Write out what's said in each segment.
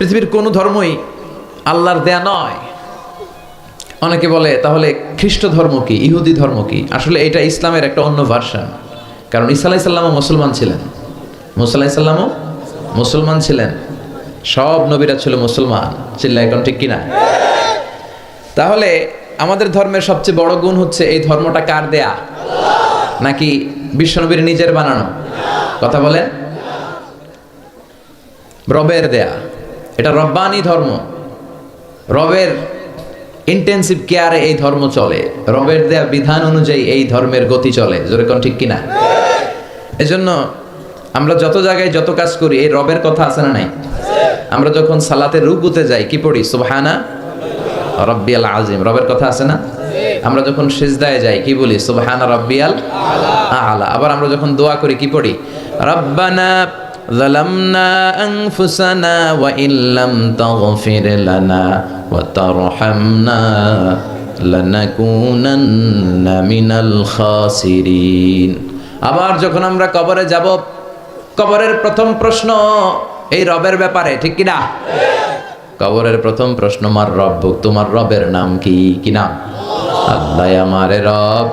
পৃথিবীর কোনো ধর্মই আল্লাহর দেয়া নয়। অনেকে বলে তাহলে খ্রিস্ট ধর্ম কি, ইহুদি ধর্ম কি? আসলে এটা ইসলামের একটা অন্য ভার্সন। কারণ ঈসা আলাইহিস সালামও মুসলমান ছিলেন, মুসা আলাইহিস সালামও মুসলমান ছিলেন, সব নবীরা ছিল মুসলমান। চিল্লা এখন ঠিক কিনা? তাহলে আমাদের ধর্মের সবচেয়ে বড় গুণ হচ্ছে এই ধর্মটা কার দেয়া, নাকি বিশ্বনবীর নিজের বানানো? কথা বলেন। রবের দেয়া, এটা রব্বানি ধর্ম। রবের ইন্টেন্সিভ কেয়ারে এই ধর্ম চলে, রবের দেয়া বিধান অনুযায়ী এই ধর্মের গতি চলে। জোরে কোন ঠিক কিনা? এজন্য আমরা যত জায়গায় যত কাজ করি এই রবের কথা আছে না নাই? আমরা যখন সালাতে রুকুতে যাই কি পড়ি? সুবহানা রাব্বিয়াল আযীম, রবের কথা আছে না? আমরা যখন সিজদায় যাই কি বলি? সুবহানা রাব্বিয়াল আ'লা। আবার আমরা যখন দোয়া করি কি পড়ি? রাব্বানা যালামনা আনফুসানা ওয়া ইল্লাম তাগফির লানা ওয়া তারহামনা লানাকুনান্না মিনাল খাসিরিন। আবার যখন আমরা কবরে যাব, কবরের প্রথম প্রশ্ন এই রবের ব্যাপারে, ঠিক কিনা? কবরের প্রথম প্রশ্ন মার রব্বুক, তোমার রবের নাম কি? কি নাম? আল্লাহ আমারে রব,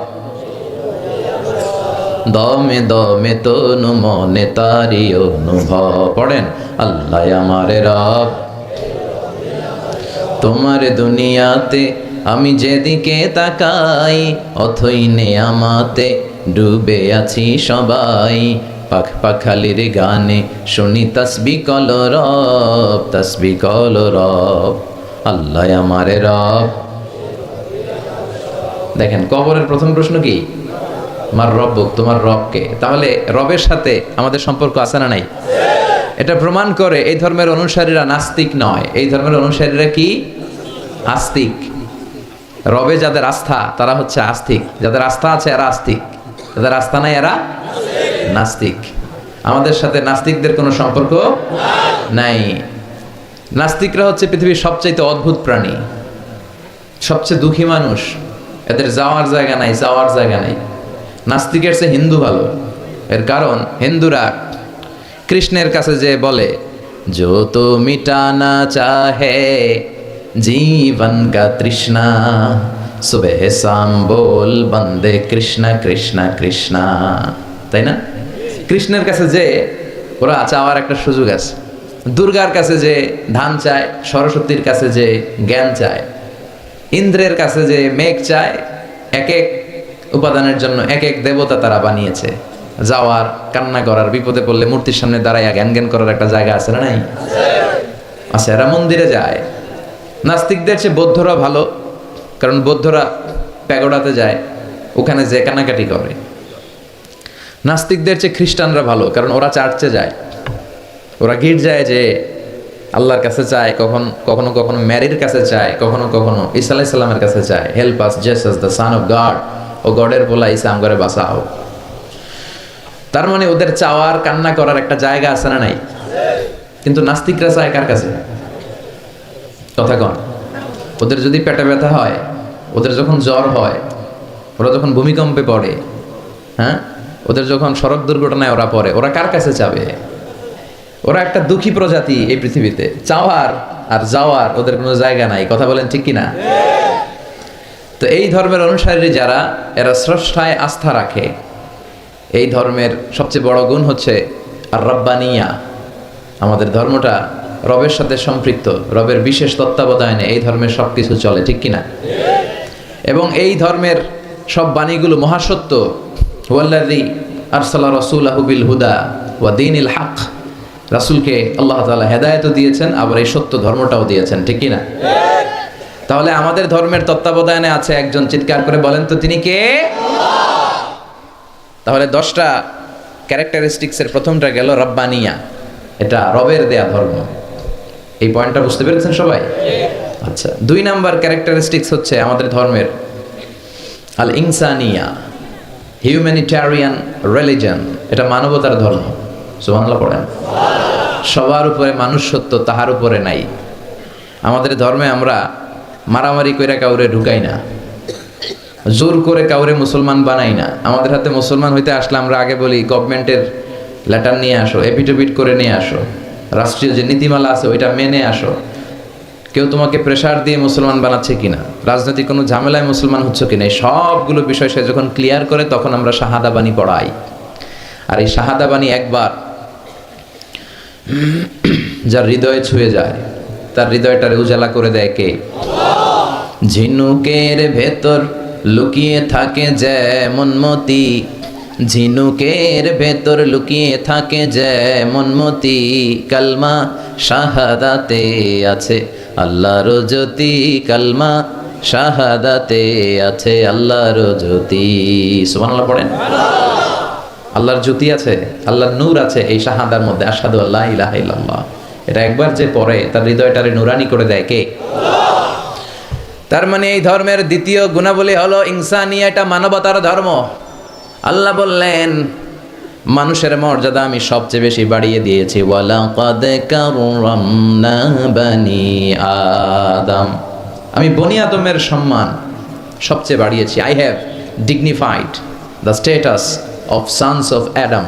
দমে দমে তনু মনে তারি অনুভব। পড়েন, আল্লাহ আমারে রব, তোমার দুনিয়াতে আমি যেদিকে তাকাই অথই নেয়ামাতে ডুবে আছি সবাই। পাখ পাখালির গানে শুনি তসবি কল রব, তসবি কল রব, আল্লাহ আমারে রব। দেখেন কবরের প্রথম প্রশ্ন কি? মার রব্বুক, তোমার রবকে। তাহলে রবের সাথে আমাদের সম্পর্ক আছে না নাই? এটা প্রমাণ করে এই ধর্মের অনুসারীরা নাস্তিক নয়, এই ধর্মের অনুসারীরা কি? আস্তিক। রবে যাদের আস্থা তারা হচ্ছে আস্তিক, যাদের আস্থা আছে এরা আস্তিক, যাদের আস্থা নাই এরা নাস্তিক। আমাদের সাথে নাস্তিকদের কোনো সম্পর্ক নাই। নাস্তিকরা হচ্ছে পৃথিবীর সবচাইতে অদ্ভুত প্রাণী, সবচেয়ে দুঃখী মানুষ। এদের যাওয়ার জায়গা নাই, যাওয়ার জায়গা নাই। নাস্তিকের চেয়ে হিন্দু ভালো। এর কারণ হিন্দুরা কৃষ্ণের কাছে যে বলে, जो तो मिटाना चाहे जीवन का तृष्णा, सुबह शाम बोल बंदे कृष्णा कृष्णा कृष्णा। তাই না? কৃষ্ণের কাছে যে ওরা চাওয়ার একটা সুযোগ আছে। দুর্গার কাছে যে ধান চায়, সরস্বতীর কাছে যে জ্ঞান চায়, ইন্দ্রের কাছে যে মেঘ চায়, এক এক উপাদানের জন্য এক এক দেবতা তারা বানিয়েছে। যাওয়ার, কান্না করার, বিপদে পড়লে মূর্তির সামনে দাঁড়াইয়া জ্ঞান জ্ঞান করার একটা জায়গা আছে না নাই? আচ্ছা, এরা মন্দিরে যায়। নাস্তিকদের চেয়ে বৌদ্ধরা ভালো, কারণ বৌদ্ধরা প্যাগোডাতে যায়, ওখানে যে কান্নাকাটি করে। নাস্তিকদের চেয়ে খ্রিস্টানরা ভালো, কারণ ওরা চার্চে যায়, ওরা গির্জায় যে আল্লাহর কাছে চায়, কখনো কখনো ম্যারির কাছে চায়, কখনো কখনো ঈসা আলাইহিস সালামের কাছে চায়, help us Jesus the son of God, ও গডের বলা ঈসা আমগরে বাঁচাও। তার মানে ওদের চাওয়ার, কান্না করার একটা জায়গা আছে না নাই? কিন্তু নাস্তিকরা চায় কার কাছে? কথা কন। ওদের যদি পেটে ব্যথা হয়, ওদের যখন জ্বর হয়, ওরা যখন ভূমিকম্পে পড়ে, হ্যাঁ, ওদের যখন সড়ক দুর্ঘটনায় ওরা পড়ে, ওরা কার কাছে যাবে? ওরা একটা দুঃখী প্রজাতি এই পৃথিবীতে। চাওয়ার আর যাওয়ার ওদের কোনো জায়গা নাই। কথা বলেন ঠিক কিনা? তো এই ধর্মের অনুসারী যারা, এরা স্রষ্টায় আস্থা রাখে। এই ধর্মের সবচেয়ে বড় গুণ হচ্ছে আর রব্বানিয়া। আমাদের ধর্মটা রবের সাথে সম্পৃক্ত, রবের বিশেষ তত্ত্বাবধানে এই ধর্মের সব কিছু চলে, ঠিক কিনা? এবং এই ধর্মের সব বাণীগুলো মহাসত্য। ওয়াল্লাযী আরসালা রাসূলাহু বিল হুদা ওয়া দীনিল হক। রাসূলকে আল্লাহ তাআলা হেদায়েতও দিয়েছেন, আবার এই সত্য ধর্মটাও দিয়েছেন, ঠিক কিনা? তাহলে আমাদের ধর্মের তত্ত্বাবধানে আছে একজন, চিৎকার করে বলেন তো তিনি কে? তাহলে 10টা ক্যারেক্টারিস্টিক্সের প্রথমটা গেল রব্বানিয়া, এটা রবের দেয়া ধর্ম। এই পয়েন্টটা বুঝতে পেরেছেন সবাই? আচ্ছা, 2 নাম্বার ক্যারেক্টারিস্টিক্স হচ্ছে আমাদের ধর্মের আল ইনসানিয়া, হিউম্যানিটেরিয়ান রিলিজন। এটা মানবতার ধর্ম। সুবহানাল্লাহ পড়েন। সবার উপরে মানুষ সত্য, তাহার উপরে নাই। আমাদের ধর্মে আমরা মারামারি করে কাউরে ঢুকাই না, জোর করে কাউরে মুসলমান বানাই না। আমাদের হাতে মুসলমান হইতে আসলে আমরা আগে বলি গভর্নমেন্টের লেটার নিয়ে আসো, এপিটোপিট করে নিয়ে আসো, রাষ্ট্রীয় যে নীতিমালা আছে ওইটা মেনে আসো। কেউ তোমাকে প্রেসার দিয়ে মুসলমান বানাচ্ছে কিনা, রাজনৈতিক কোনো ঝামেলায় মুসলমান হচ্ছে কিনা, এই সবগুলো বিষয় সে যখন ক্লিয়ার করে তখন আমরা শাহাদা বাণী পড়াই। আর এই শাহাদা বাণী একবার যার হৃদয়ে ছুঁয়ে যায় তার হৃদয়টারে উজালা করে দেয় কে? ঝিনুকের ভেতর লুকিয়ে থাকে যেমন মতি, ঝিনুকের ভেতর লুকিয়ে থাকে যেমন মতি, কালমা শাহাদাতে আছে আল্লাহর জ্যোতি, কালমা শাহাদাতে আছে আল্লাহর জ্যোতি। সুবহানাল্লাহ পড়েন। আল্লাহর জ্যোতি আছে, আল্লাহর নূর আছে এই শাহাদার মধ্যে, আশহাদু আল্লা ইলাহা ইল্লাল্লাহ। এটা একবার যে পড়ে তার হৃদয়টারে নুরানি করে দেয় কে? তার মানে এই ধর্মের দ্বিতীয় গুণাবলী হলো ইনসানিয়া, এটা মানবতার ধর্ম। আল্লাহ বললেন মানুষের মর্যাদা আমি সবচেয়ে বেশি বাড়িয়ে দিয়েছি, ওয়ালাকাদ কাররামনা বানি আদম, আমি বনি আদমের সম্মান সবচেয়ে বাড়িয়েছি। I have dignified the status of sons of Adam,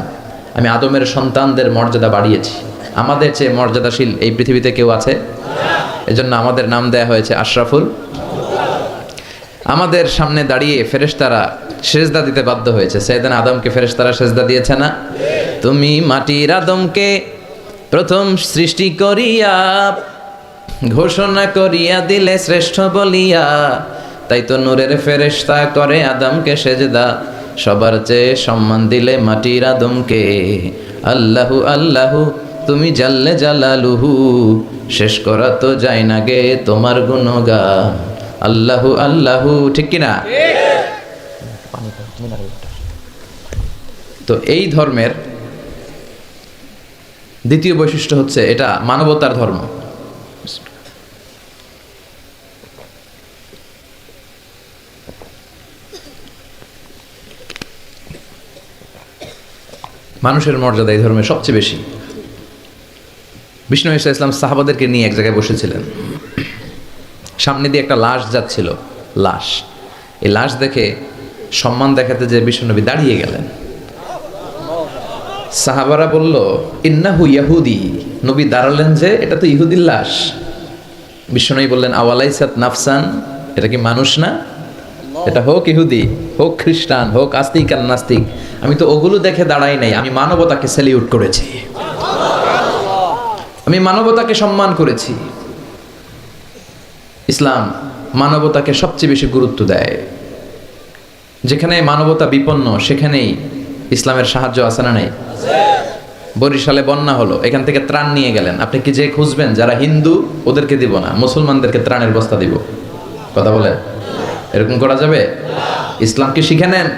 আমি আদমের সন্তানদের মর্যাদা বাড়িয়েছি। আমাদের চেয়ে মর্যাদাশীল এই পৃথিবীতে কেউ আছে? এজন্য আমাদের নাম দেয়া হয়েছে আশরাফুল। আমাদের সামনে দাঁড়িয়ে ফেরেশতারা সেজদা দিতে বাধ্য হয়েছে। সাইয়েদনা আদমকে ফেরেশতারা সেজদা দিয়েছে না? তুমি মাটির আদমকে প্রথম সৃষ্টি করিয়া ঘোষণা করিয়া দিলে শ্রেষ্ঠ বলিয়া, তাই তো নূরের ফেরেশতা করে আদমকে সেজদা, সবার চেয়ে সম্মান দিলে মাটির আদমকে। আল্লাহু আল্লাহু তুমি জাল্লে জালালুহু, শেষ করা তো যায় না গে তোমার গুণগান। আল্লাহু আল্লাহু, ঠিক কিনা? তো এই ধর্মের দ্বিতীয় বৈশিষ্ট্য হচ্ছে এটা মানবতার ধর্ম। মানুষের মর্যাদা এই ধর্মে সবচেয়ে বেশি। বিষ্ণু ঈসা ইসলাম সাহাবাদেরকে নিয়ে এক জায়গায় বসেছিলেন, সামনে দিয়ে একটা লাশ যাচ্ছিল, লাশ। এই লাশ দেখে সম্মান দেখাতে যে বিশ্বনবী দাঁড়িয়ে গেলেন। সাহাবারা বলল ইন্নাহু ইয়াহুদি, নবী দাঁড়ালেন যে এটা তো ইহুদির লাশ। বিশ্বনবী বললেন আওয়ালাইসাত নাফসান, এটা কি মানুষ না? এটা হোক ইহুদি, হোক খ্রিস্টান, হোক আস্তিক আর নাস্তিক, আমি তো ওগুলো দেখে দাঁড়াই নাই, আমি মানবতাকে স্যালিউট করেছি, আমি মানবতাকে সম্মান করেছি। ইসলাম মানবতাকে সবচেয়ে বেশি গুরুত্ব দেয়। যেখানে মানবতা বিপন্ন সেখানেই ইসলামের সাহায্য আছে না নাই? বরিশালে বন্যা হলো, এখান থেকে ত্রাণ নিয়ে গেলেন, আপনি কি যে খুঁজবেন যারা হিন্দু ওদেরকে দিব না, মুসলমানদেরকে ত্রাণের বস্তা দিব? কথা বলেন, এরকম করা যাবে? ইসলাম কি শিখে নেন,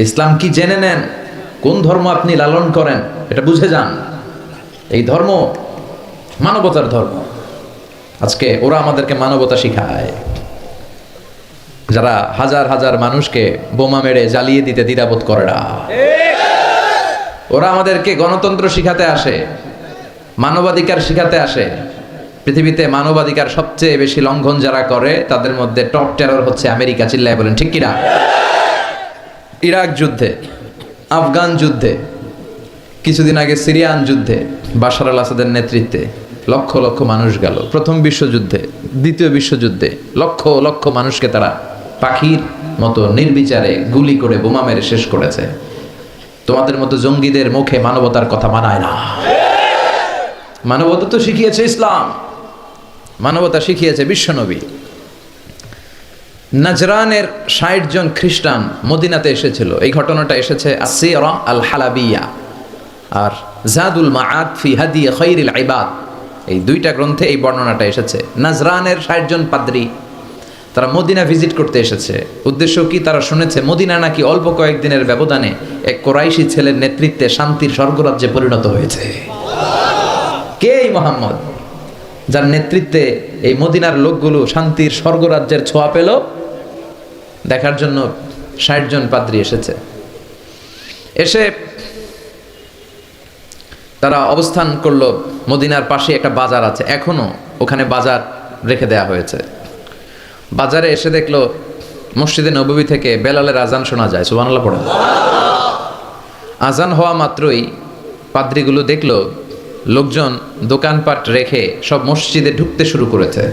ইসলাম কি জেনে নেন, কোন ধর্ম আপনি লালন করেন এটা বুঝে যান। এই ধর্ম মানবতার ধর্ম। আজকে ওরা আমাদেরকে মানবতা শিখায়, যারা হাজার হাজার মানুষকে বোমা মেরে জ্বালিয়ে দিতে দ্বিধাবোধ করে না। ওরা আমাদেরকে গণতন্ত্র শিখাতে আসে, মানবাধিকার শিখাতে আসে। পৃথিবীতে মানবাধিকার সবচেয়ে বেশি লঙ্ঘন যারা করে তাদের মধ্যে টপ টেরর হচ্ছে আমেরিকা। চিল্লায় বলেন ঠিক কিনা? ইরাক যুদ্ধে, আফগান যুদ্ধে, কিছুদিন আগে সিরিয়ান যুদ্ধে বাশার আল আসাদের নেতৃত্বে লক্ষ লক্ষ মানুষ গেল। প্রথম বিশ্বযুদ্ধে, দ্বিতীয় বিশ্বযুদ্ধে লক্ষ লক্ষ মানুষকে তারা পাখির মতো নির্বিচারে গুলি করে বোমা মেরে শেষ করেছে। তোমাদের মতো জঙ্গিদের মুখে মানবতার কথা মানায় না। মানবতা তো শিখিয়েছে ইসলাম, মানবতা শিখিয়েছে বিশ্বনবী। নাজরানের ৬০ জন খ্রিস্টান মদিনাতে এসেছিল। এই ঘটনাটা এসেছে আসিরা আল হালাবিয়া আর জাদুল মাআদ ফি হাদি খায়রিল ইবাদ, এই দুইটা গ্রন্থে এই বর্ণনাটা এসেছে। নাজরানের ৬০ জন পাদ্রী তারা মদিনা ভিজিট করতে এসেছে। উদ্দেশ্য কি? তারা শুনেছে মদিনা নাকি অল্প কয়েকদিনের ব্যবধানে এক কোরাইশি ছেলের নেতৃত্বে শান্তির স্বর্গরাজ্যে পরিণত হয়েছে। কে এই মুহাম্মদ, যার নেতৃত্বে এই মদিনার লোকগুলো শান্তির স্বর্গরাজ্যের ছোঁয়া পেল? দেখার জন্য ৬০ জন পাদ্রী এসেছে। এসে তারা অবস্থান করলো মদিনার পাশে একটা বাজার আছে, এখনো ওখানে বাজার রেখে দেয়া হয়েছে। বাজারে এসে দেখলো মসজিদে নববী থেকে বেলালের আজান শোনা যায়। সুবহানাল্লাহ পড়েন। আজান হওয়া মাত্রই পাদ্রীগুলো দেখলো লোকজন দোকানপাট রেখে সব মসজিদে ঢুকতে শুরু করেছে।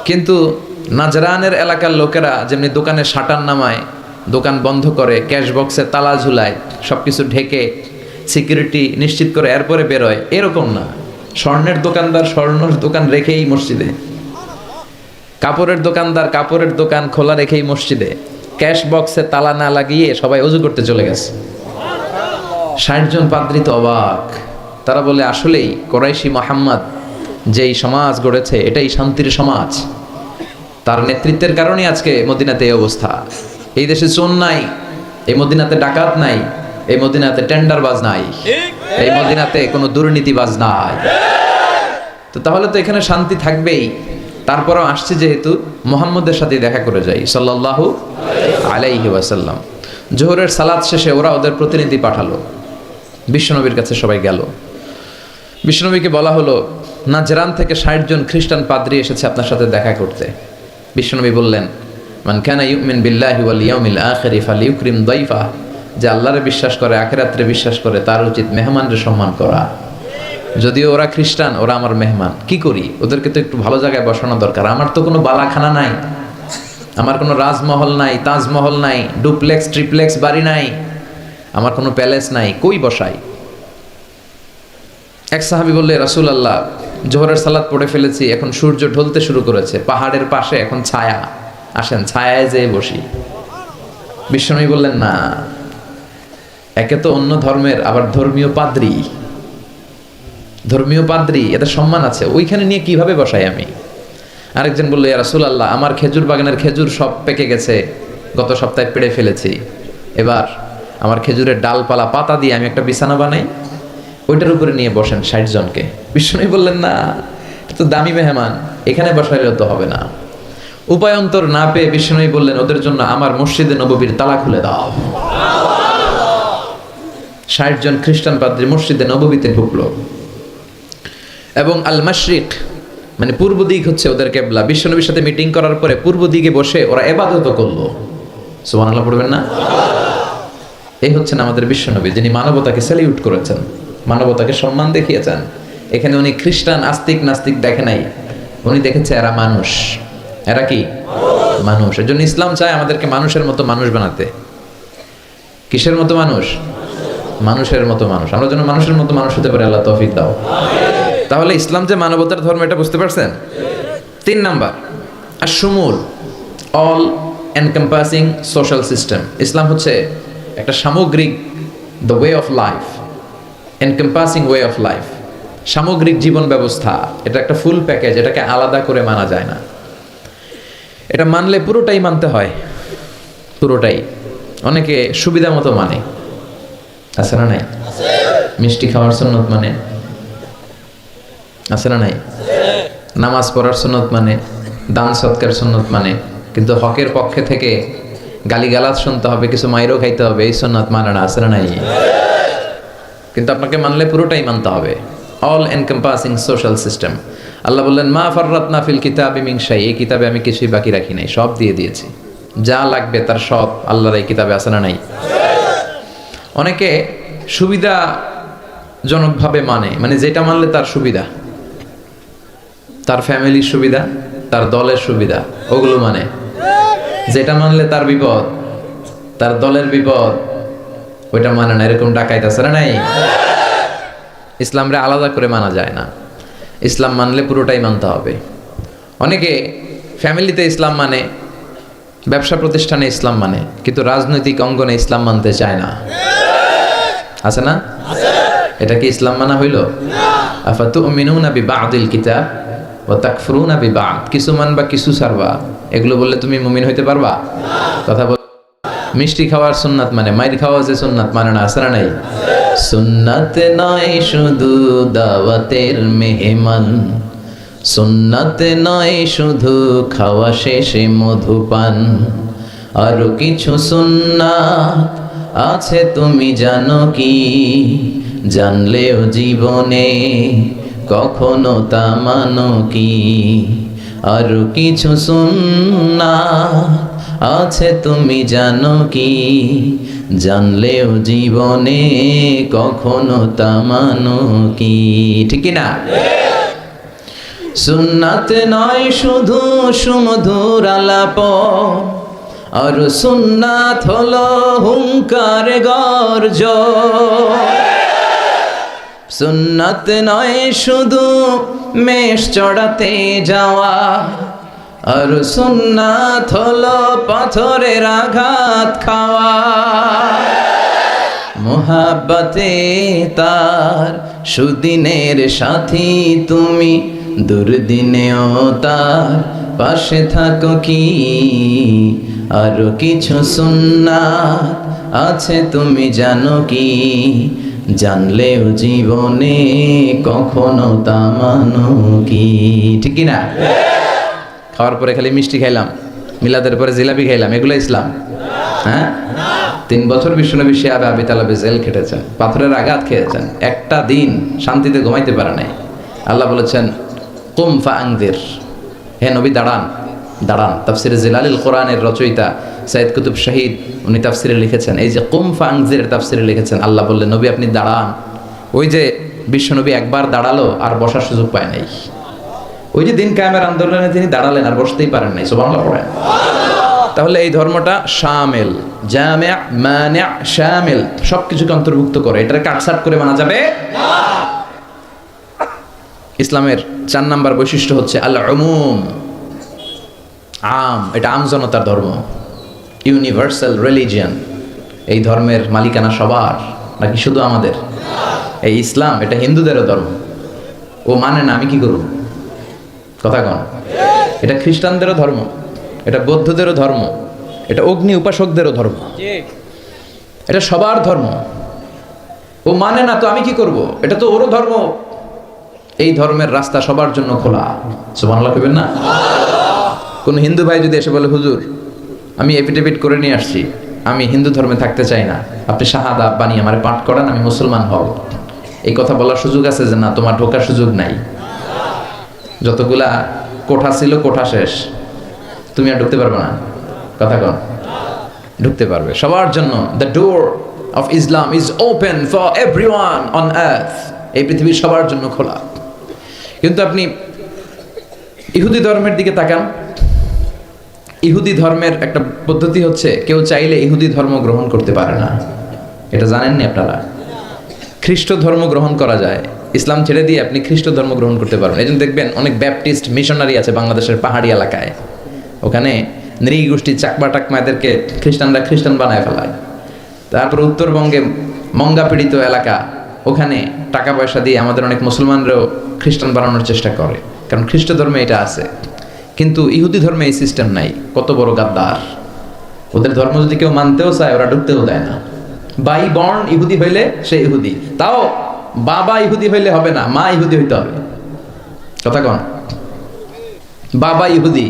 কিন্তু নাজরানের এলাকার লোকেরা যেমনি দোকানে শাটার নামায়, দোকান বন্ধ করে, ক্যাশ বক্সে তালা ঝুলায়, সব কিছু ঢেকে সিকিউরিটি নিশ্চিত করে এরপরে বেরোয়, এরকম না। স্বর্ণের দোকানদার স্বর্ণের দোকান রেখেই মসজিদে, কাপড়ের দোকানদার কাপড়ের দোকান খোলা রেখেই মসজিদে, ক্যাশ বক্সে তালা না লাগিয়ে সবাই ওযু করতে চলে গেছে। ৬০ জন পাদ্রী তো অবাক। তারা বলে, আসলেই কোরাইশি মুহাম্মদ যেই সমাজ গড়েছে এটাই শান্তির সমাজ। তার নেতৃত্বের কারণে আজকে মদিনাতে এই অবস্থা। এই দেশে চোর নাই, এই মদিনাতে ডাকাত নাই, এই মদিনাতে টেন্ডারবাজ নাই, এই মদিনাতে কোনো দুর্নীতিবাজ নাই। তো তাহলে তো এখানে শান্তি থাকবেই। তারপরও আসছে যেহেতু মুহাম্মদের সাথে দেখা করে যাই সাল্লাল্লাহু আলাইহি ওয়াসাল্লাম। জোহরের সালাত শেষে ওরা ওদের প্রতিনিধি পাঠালো, বিশ্বনবীর কাছে সবাই গেল। বিশ্বনবীকে বলা হলো, নাজরান থেকে ৬০ জন খ্রিস্টান পাদ্রী এসেছে আপনার সাথে দেখা করতে। বিশ্বনবী বললেন, মান কানা ইউমিন বিল্লাহি ওয়াল ইয়াউমিল আখির ফালিউকরিম দাইফা, যে আল্লাহরে বিশ্বাস করে, আখিরাতে বিশ্বাস করে, তার উচিত মেহমানদের সম্মান করা। যদিও ওরা খ্রিস্টান, ওরা আমার মেহমান, কি করি? ওদেরকে তো একটু ভালো জায়গায় বসানো দরকার। আমার তো কোনো বালাখানা নাই, আমার কোনো রাজমহল নাই, তাজমহল নাই, ডুপ্লেক্স ট্রিপ্লেক্স বাড়ি নাই, আমার কোনো প্যালেস নাই, কই বসাই? এক সাহাবী বললে, রাসূলুল্লাহ জোহরের সালাত পড়ে ফেলেছি, এখন সূর্য ঢলতে শুরু করেছে, পাহাড়ের পাশে এখন ছায়া, আসেন ছায়ায় যেয়ে বসি। বিশ্বনবী বললেন, না, একে তো অন্য ধর্মের, আবার ধর্মীয় পাদ্রী, ধর্মীয় পাদ্রী, এদের সম্মান আছে, ওইখানে নিয়ে কিভাবে বসাই আমি? আরেকজন বললো, ইয়া রাসূলুল্লাহ আমার খেজুর বাগানের খেজুর সব পেকে গেছে, গত সপ্তাহে পেড়ে ফেলেছি, এবার আমার খেজুরের ডালপালা পাতা দিয়ে আমি একটা বিছানা বানাই, ওইটার উপরে নিয়ে বসেন ৬০ জনকে। বিষ্ণু বললেন, না, এটা তো দামি মেহমান, এখানে বসাইলেও তো হবে না। উপায়ন্তর না পেয়ে বিষ্ণু বললেন, ওদের জন্য আমার মসজিদে নববীর তালা খুলে দাও। ৬০ জন খ্রিস্টান পাদ্রী মসজিদে নববীতে ঢুকলো এবং আল মাশরিক মানে পূর্ব দিক হচ্ছে ওদের কিবলা। বিশ্বনবীর সাথে মিটিং করার পরে পূর্ব দিকে বসে ওরা ইবাদত করলো। সুবহানাল্লাহ পড়বেন না? এই হচ্ছেন আমাদের বিশ্বনবী, যিনি মানবতাকে স্যালিউট করেছেন, মানবতাকে সম্মান দেখিয়েছেন। এখানে উনি খ্রিস্টান আস্তিক নাস্তিক দেখে নাই, উনি দেখেছে এরা মানুষ। এরা কি মানুষ। এর জন্য ইসলাম চায় আমাদেরকে মানুষের মতো মানুষ বানাতে। কিসের মতো মানুষ? মানুষের মতো মানুষ। আমরা যেন মানুষের মতো মানুষ হতে পারি, আল্লাহ তৌফিক দাও। তাহলে ইসলাম যে মানবতার ধর্ম, এটা বুঝতে পারছেন? ৩ নাম্বার, আশ-শুমুল, all encompassing social system. Islam হচ্ছে একটা সামগ্রিক, the way of life, encompassing way of life, সামগ্রিক জীবন ব্যবস্থা। এটা একটা ফুল প্যাকেজ, এটাকে আলাদা করে মানা যায় না। এটা মানলে পুরোটাই মানতে হয়, পুরোটাই। অনেকে সুবিধা মতো মানে, আছে না নাই? মিষ্টি খাওয়ার সুন্নত মানে, আছে না নাই? নামাজ পড়ার সুন্নত মানে, দান সৎকার সুন্নত মানে, কিন্তু হকের পক্ষে থেকে গালিগালাজ শুনতে হবে, কিছু মাইরও খাইতে হবে, এই সুন্নাত মানে না, আছে না নাই? কিন্তু আপনাকে মানলে পুরোটাই মানতে হবে, অল এনকম্পাসিং সোশ্যাল সিস্টেম। আল্লাহ বললেন, মা ফাররাতনা ফিল কিতাবি মিন শাই, এই কিতাবে আমি কিছুই বাকি রাখি নাই, সব দিয়ে দিয়েছি, যা লাগবে তার সব আল্লাহর এই কিতাবে, আছে না নাই? অনেকে সুবিধাজনকভাবে মানে যেটা মানলে তার সুবিধা, তার ফ্যামিলির সুবিধা, তার দলের সুবিধা, ওগুলো মানে। যেটা মানলে তার বিপদ, তার দলের বিপদ, ওইটা মানে না। এরকম ডাকাইত আছে না নাই? ইসলামরে আলাদা করে মানা যায় না। ইসলাম মানলে পুরোটাই মানতে হবে। অনেকে ফ্যামিলিতে ইসলাম মানে, ব্যবসা প্রতিষ্ঠানে ইসলাম মানে, কিন্তু রাজনৈতিক অঙ্গনে ইসলাম মানতে চায় না, আছে না? এটা কি ইসলাম মানা হইল? আফাতুমিনুনা বিবাদিল কিতাব ওয়া তাকফুরুনা বিবাদ, কিছু মানবা কিছু ছাড়বা, এগুলো বললে তুমি মুমিন হইতে পারবা? কথা বল। মিষ্টি খাওয়ার সুন্নাত মানে, মাইর খাওয়া যে সুন্নাত মানে না, আছে না নাই? সুন্নাত নয় শুধু দাওয়াতের মেহমান, সুন্নাত নয় শুধু খাওয়া শেষে মধুপান, আরো কিছু সুন্নাত আছে তুমি জানো কি? জানলেও জীবনে কখনো তা মানো কি? আরো কিছু সুন্নাত আছে তুমি জানো কি? জানলেও জীবনে কখনো তা মানো কি, ঠিক না? সুন্নাত নয় শুধু সুমধুর আলাপ, আর সুন্নাত হলো হুঙ্কার গর্জ। সুন্নাত নয় শুধু মেষ চড়াতে যাওয়া, আর সুন্নাত হলো পাথরের আঘাত খাওয়া। মোহাব্বতে তার সুদিনের সাথী তুমি, দুর্দিনেও তার পাশে থাকো কি। আরো কিছু সুন্নাত আছে তুমি জানো কি, জানলেও জীবনে কখনো তা মানো কি, ঠিক না? খাওয়ার পরে খালি মিষ্টি খাইলাম, মিলাদের পরে জিলাপি খাইলাম, এগুলো ইসলাম? হ্যাঁ, 3 বছর বিশ্বনবী শিয়াবে আবি তালেবে জেল খেটেছেন, পাথরের আঘাত খেয়েছেন, একটা দিন শান্তিতে ঘুমাইতে পারে নাই। আল্লাহ বলেছেন কুম ফাআনজির, হে নবী দাঁড়ান দাঁড়ান। তাফসিরে জিলালিল কোরআনের রচয়িতা সাইয়দ কুতুব শহীদ উনি তাফসিরে লিখেছেন, এই যে কুম ফাআনজির তাফসিরে লিখেছেন, আল্লাহ বললেন নবী আপনি দাঁড়ান। ওই যে বিশ্বনবী একবার দাঁড়ালো আর বসার সুযোগ পায় নাই, ওই যে দিন কায়েমের আন্দোলনে তিনি দাঁড়ালেন আর বসতেই পারেন নাই। সুবহানাল্লাহ পড়েন। তাহলে এই ধর্মটা শামিল, জামি', মানি', শামিল, সবকিছুকে অন্তর্ভুক্ত করে, এটাকে কাটছাট করে মানা যাবে না। ইসলামের 4 নাম্বার বৈশিষ্ট্য হচ্ছে আল উমুম, আম, এটা আম জনতার ধর্ম, ইউনিভার্সাল রিলিজিয়ন। এই ধর্মের মালিকানা সবার, নাকি শুধু আমাদের? এই ইসলাম এটা হিন্দুদেরও ধর্ম, ও মানে না, আমি কি করব? কথা কন। এটা খ্রিস্টানদেরও ধর্ম, এটা বৌদ্ধদেরও ধর্ম, এটা অগ্নি উপাসকদেরও ধর্ম, এটা সবার ধর্ম। ও মানে না তো আমি কি করব? এটা তো ওরও ধর্ম। এই ধর্মের রাস্তা সবার জন্য খোলা। সুবহানাল্লাহ কইবেন না? কোন হিন্দু ভাই যদি এসে বলে হুজুর আমি এফিডেভিট করে নিয়ে আসছি, আমি হিন্দু ধর্মে থাকতে চাই না, আপনি শাহাদা বানিয়ে আমারে পাঠ করান, আমি মুসলমান হব, এই কথা বলার সুযোগ আছে? যে না, তোমার ঢোকার সুযোগ নাই। যতগুলা কোঠা ছিল কোঠা শেষ, তুমি আর ঢুকতে পারবে না। কথা কন। ঢুকতে পারবে সবার জন্য। The door of Islam is open for everyone on earth, এই পৃথিবীর সবার জন্য খোলা। কিন্তু আপনি ইহুদি ধর্মের দিকে তাকান। ইহুদি ধর্মের একটা পদ্ধতি হচ্ছে কেউ চাইলে ইহুদি ধর্ম গ্রহণ করতে পারে না, এটা জানেননি আপনারা? খ্রিস্ট ধর্ম গ্রহণ করা যায়, ইসলাম ছেড়ে দিয়ে আপনি খ্রিস্ট ধর্ম গ্রহণ করতে পারবেন। এই জন্য দেখবেন অনেক ব্যাপটিস্ট মিশনারি আছে বাংলাদেশের পাহাড়ি এলাকায়, ওখানে নৃগোষ্ঠী চাকমা টাকমাদেরকে খ্রিস্টানরা খ্রিস্টান বানায় ফেলায়। তারপর উত্তরবঙ্গে মঙ্গা পীড়িত এলাকা, ওখানে টাকা পয়সা দিয়ে আমাদের অনেক মুসলমানরাও খ্রিস্টান বানানোর চেষ্টা করে, কারণ খ্রিস্ট ধর্মে এটা আছে। কিন্তু ইহুদি ধর্মে এই সিস্টেম নাই। কত বড় গাদ্দার! ওদের ধর্ম যদি কেউ মানতেও চায় ওরা ঢুকতেও দেয় না। বাই বর্ন ইহুদি হইলে সে ইহুদি, তাও বাবা ইহুদি হইলে হবে না, মা ইহুদি হইতে হবে। কথা কন। বাবা ইহুদি,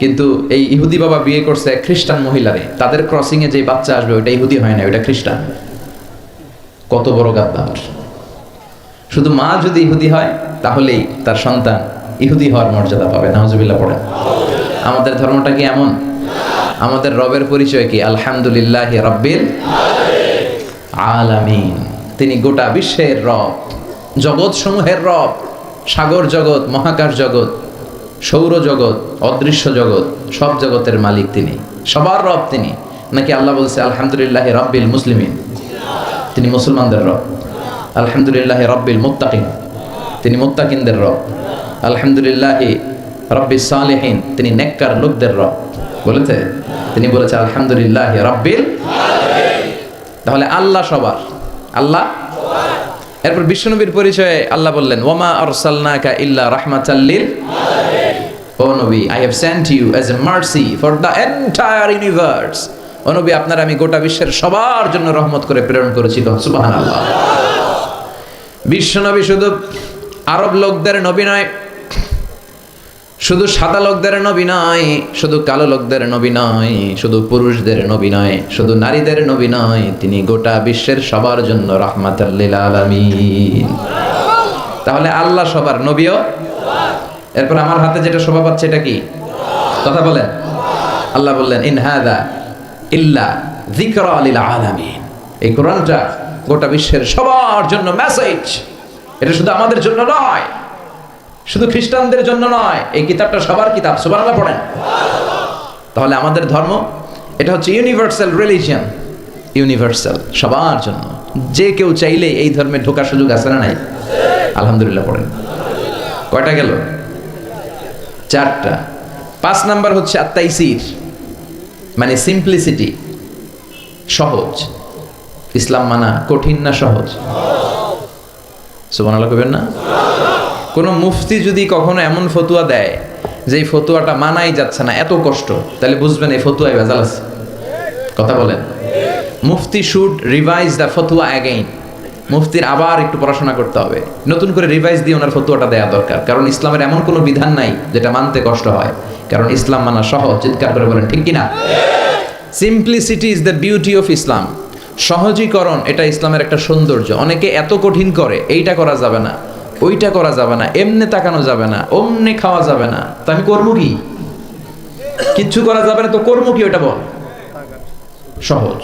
কিন্তু এই ইহুদি বাবা বিয়ে করছে খ্রিস্টান মহিলারে, তাদের ক্রসিং এ যে বাচ্চা আসবে ওইটা ইহুদি হয় না, ওইটা খ্রিস্টান। কত বড় গাদ্দার! শুধু মা যদি ইহুদি হয় তাহলেই তার সন্তান ইহুদি হওয়ার মর্যাদা পাবে। নাউজুবিল্লাহ পড়েন। আমাদের ধর্মটা কি এমন? আমাদের রবের পরিচয় কি? আলহামদুলিল্লাহি রাব্বিল আলামিন। তিনি গোটা বিশ্বের রব, জগৎ সমূহের রব, সাগর জগৎ, মহাকাশ জগৎ, সৌর জগৎ, অদৃশ্য জগৎ, সব জগতের মালিক তিনি, সবার রব তিনি। নাকি আল্লাহ বলছে আলহামদুলিল্লাহি রাব্বিল মুসলিমিন, তিনি মুসলমানদের রব। আলহামদুলিল্লাহি রাব্বিল মুত্তাকিন, তিনি মুত্তাকিনদের রব। আলহামদুলিল্লাহি রাব্বিস সালিহিন, তিনি নেককার লোকদের রব। বলেছে? তিনি বলেছে আলহামদুলিল্লাহি রাব্বিল আলামিন। তাহলে আল্লাহ সবার, আল্লাহ। এরপর বিশ্বনবীর পরিচয়ে আল্লাহ বললেন ওয়ামা আরসালনাকা ইল্লা রাহমাতাল লিল আলামিন। ও নবী, I have sent you as a mercy for the entire universe. ও নবী, আপনার আমি গোটা বিশ্বের সবার জন্য রহমত করে প্রেরণ করেছি। সুবহানাল্লাহ। বিশ্বনবী শুধু আরব লোকদের নবী নয়, শুধু সাদা লোকদের নবী নয়, শুধু কালো লোকদের নবী নয়, শুধু পুরুষদের নবী নয়, শুধু নারীদের নবী নয়, তিনি গোটা বিশ্বের সবার জন্য রাহমাতাল লিল আলামিন। তাহলে আল্লাহ সবার, নবীও। এরপর আমার হাতে যেটা শোভা পাচ্ছে এটা কি? কথা বলেন। আল্লাহ বললেন ইন হাদা ইল্লা যিকরা লিল আলামিন। এই কোরআনটা গোটা বিশ্বের সবার জন্য মেসেজ। এটা শুধু আমাদের জন্য নয়, শুধু খ্রিস্টানদের জন্য নয়, এই কিতাবটা সবার কিতাব। সুবহানাল্লাহ পড়েন। তাহলে আমাদের ধর্ম এটা হচ্ছে ইউনিভার্সাল রিলিজিয়ন, ইউনিভার্সাল, সবার জন্য। যে কেউ চাইলে এই ধর্মে ঢোকার সুযোগ আছে না নাই? আলহামদুলিল্লাহ পড়েন। কয়টা গেল? 4টা। 5 নাম্বার হচ্ছে আত-তাইসির, মানে সিম্পলিসিটি, সহজ। ইসলাম মানা কঠিন না সহজ? সুবহানাল্লাহ কইবেন না? কোন মুফতি যদি কখনো এমন ফতুয়া দেয় যে এই ফতুয়াটা মানাই যাচ্ছে না, এত কষ্ট, তাহলে বুঝবেন এই ফতুয়ায় ভেজাল আছে। কথা বলেন। মুফতি শুড রিভাইজ দ্য ফতুয়া অ্যাগেইন। মুফতির আবার একটু পড়াশোনা করতে হবে, নতুন করে রিভাইজ দিয়ে ওনার ফতুয়াটা দেওয়া দরকার। কারণ ইসলামের এমন কোনো বিধান নাই যেটা মানতে কষ্ট হয়, কারণ ইসলাম মানা সহজ। চিৎকার করে বলেন ঠিক কিনা? Simplicity is the beauty of Islam. সহজীকরণ এটা ইসলামের একটা সৌন্দর্য। অনেকে এত কঠিন করে, এইটা করা যাবে না, ওইটা করা যাবে না, এমনে তাকানো যাবে না, অমনে খাওয়া যাবে না, তো আমি করবো কি? কিচ্ছু করা যাবে না, তো করবো কি? ওইটা বল। সহজ।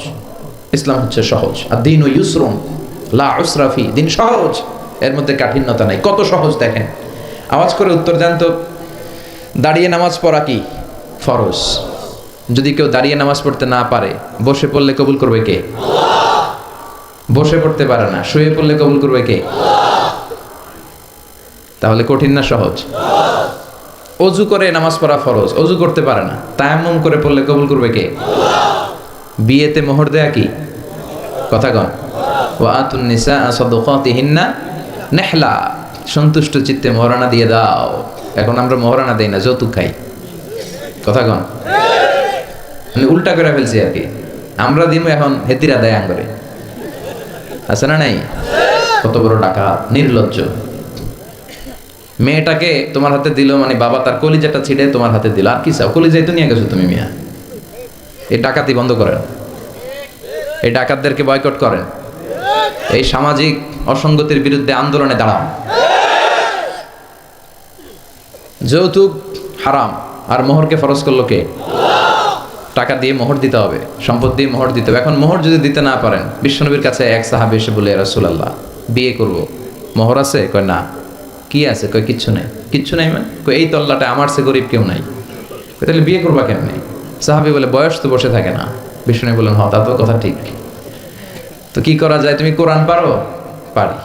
ইসলাম হচ্ছে সহজ। আর দিন ও ইউসরুন লা উসরা ফি। দিন সহজ, এর মধ্যে কাঠিন্যতা নাই। কত সহজ দেখেন। আওয়াজ করে উত্তর দেন তো, দাঁড়িয়ে নামাজ পড়া কি ফরজ? যদি কেউ দাঁড়িয়ে নামাজ পড়তে না পারে, বসে পড়লে কবুল করবে কে? বসে পড়তে পারে না, শুয়ে পড়লে কবুল করবে কে? তাহলে কঠিন না সহজ? অজু করে নামাজ পড়া ফরজ, অজু করতে পারে না, তায়াম্মুম করে পড়লে কবুল করবে কে? বিয়েতে মোহর দেয়া কি? কথা কন। ওয়া আতুন নিসা সাদকাতিহিন্না নিহলা। সন্তুষ্ট চিত্তে মোহরানা দিয়ে দাও। এখন আমরা মোহরানা দেই না, যৌতুক খাই। কথা কন। মানে উল্টা করে ফেলছি আর কি। আমরা দিমু, এখন হেতিরা দেয় আঙ্গরে। আছে না নাই? কত বড় ডাকাত, নির্লজ্জ। মেয়েটাকে তোমার হাতে দিল, মানে বাবা তার কলিজাটা ছিঁড়ে তোমার হাতে দিল। আর কি চাও? কলিজাই তো নিয়ে গেছো তুমি মিয়া। এই ডাকাতি বন্ধ করেন, এই ডাকাতদেরকে বয়কট করেন, এই সামাজিক অসঙ্গতির বিরুদ্ধে আন্দোলনে দাঁড়ান। যৌতুক হারাম, আর মোহরকে ফরজ করলো কে? টাকা দিয়ে মোহর দিতে হবে, সম্পদ দিয়ে মোহর দিতে হবে। এখন মোহর যদি দিতে না পারেন, বিশ্বনবীর কাছে এক সাহাবী এসে বলে, রাসূলুল্লাহ বিয়ে করব, মোহর আছে? কয় না। কি আছে? কয় কিচ্ছু নাই। কিচ্ছু নাই মানে? কয় এই তল্লাটা আমার সে গরিব কেউ নাই। তাহলে বিয়ে করবা কেমনে? সাহাবী বলে, বয়স তো বসে থাকে না। বিষ্ণু বললেন, হ্যাঁ তা তো কথা ঠিক। তো কি করা যায়? তুমি কোরআন পারো? পারি।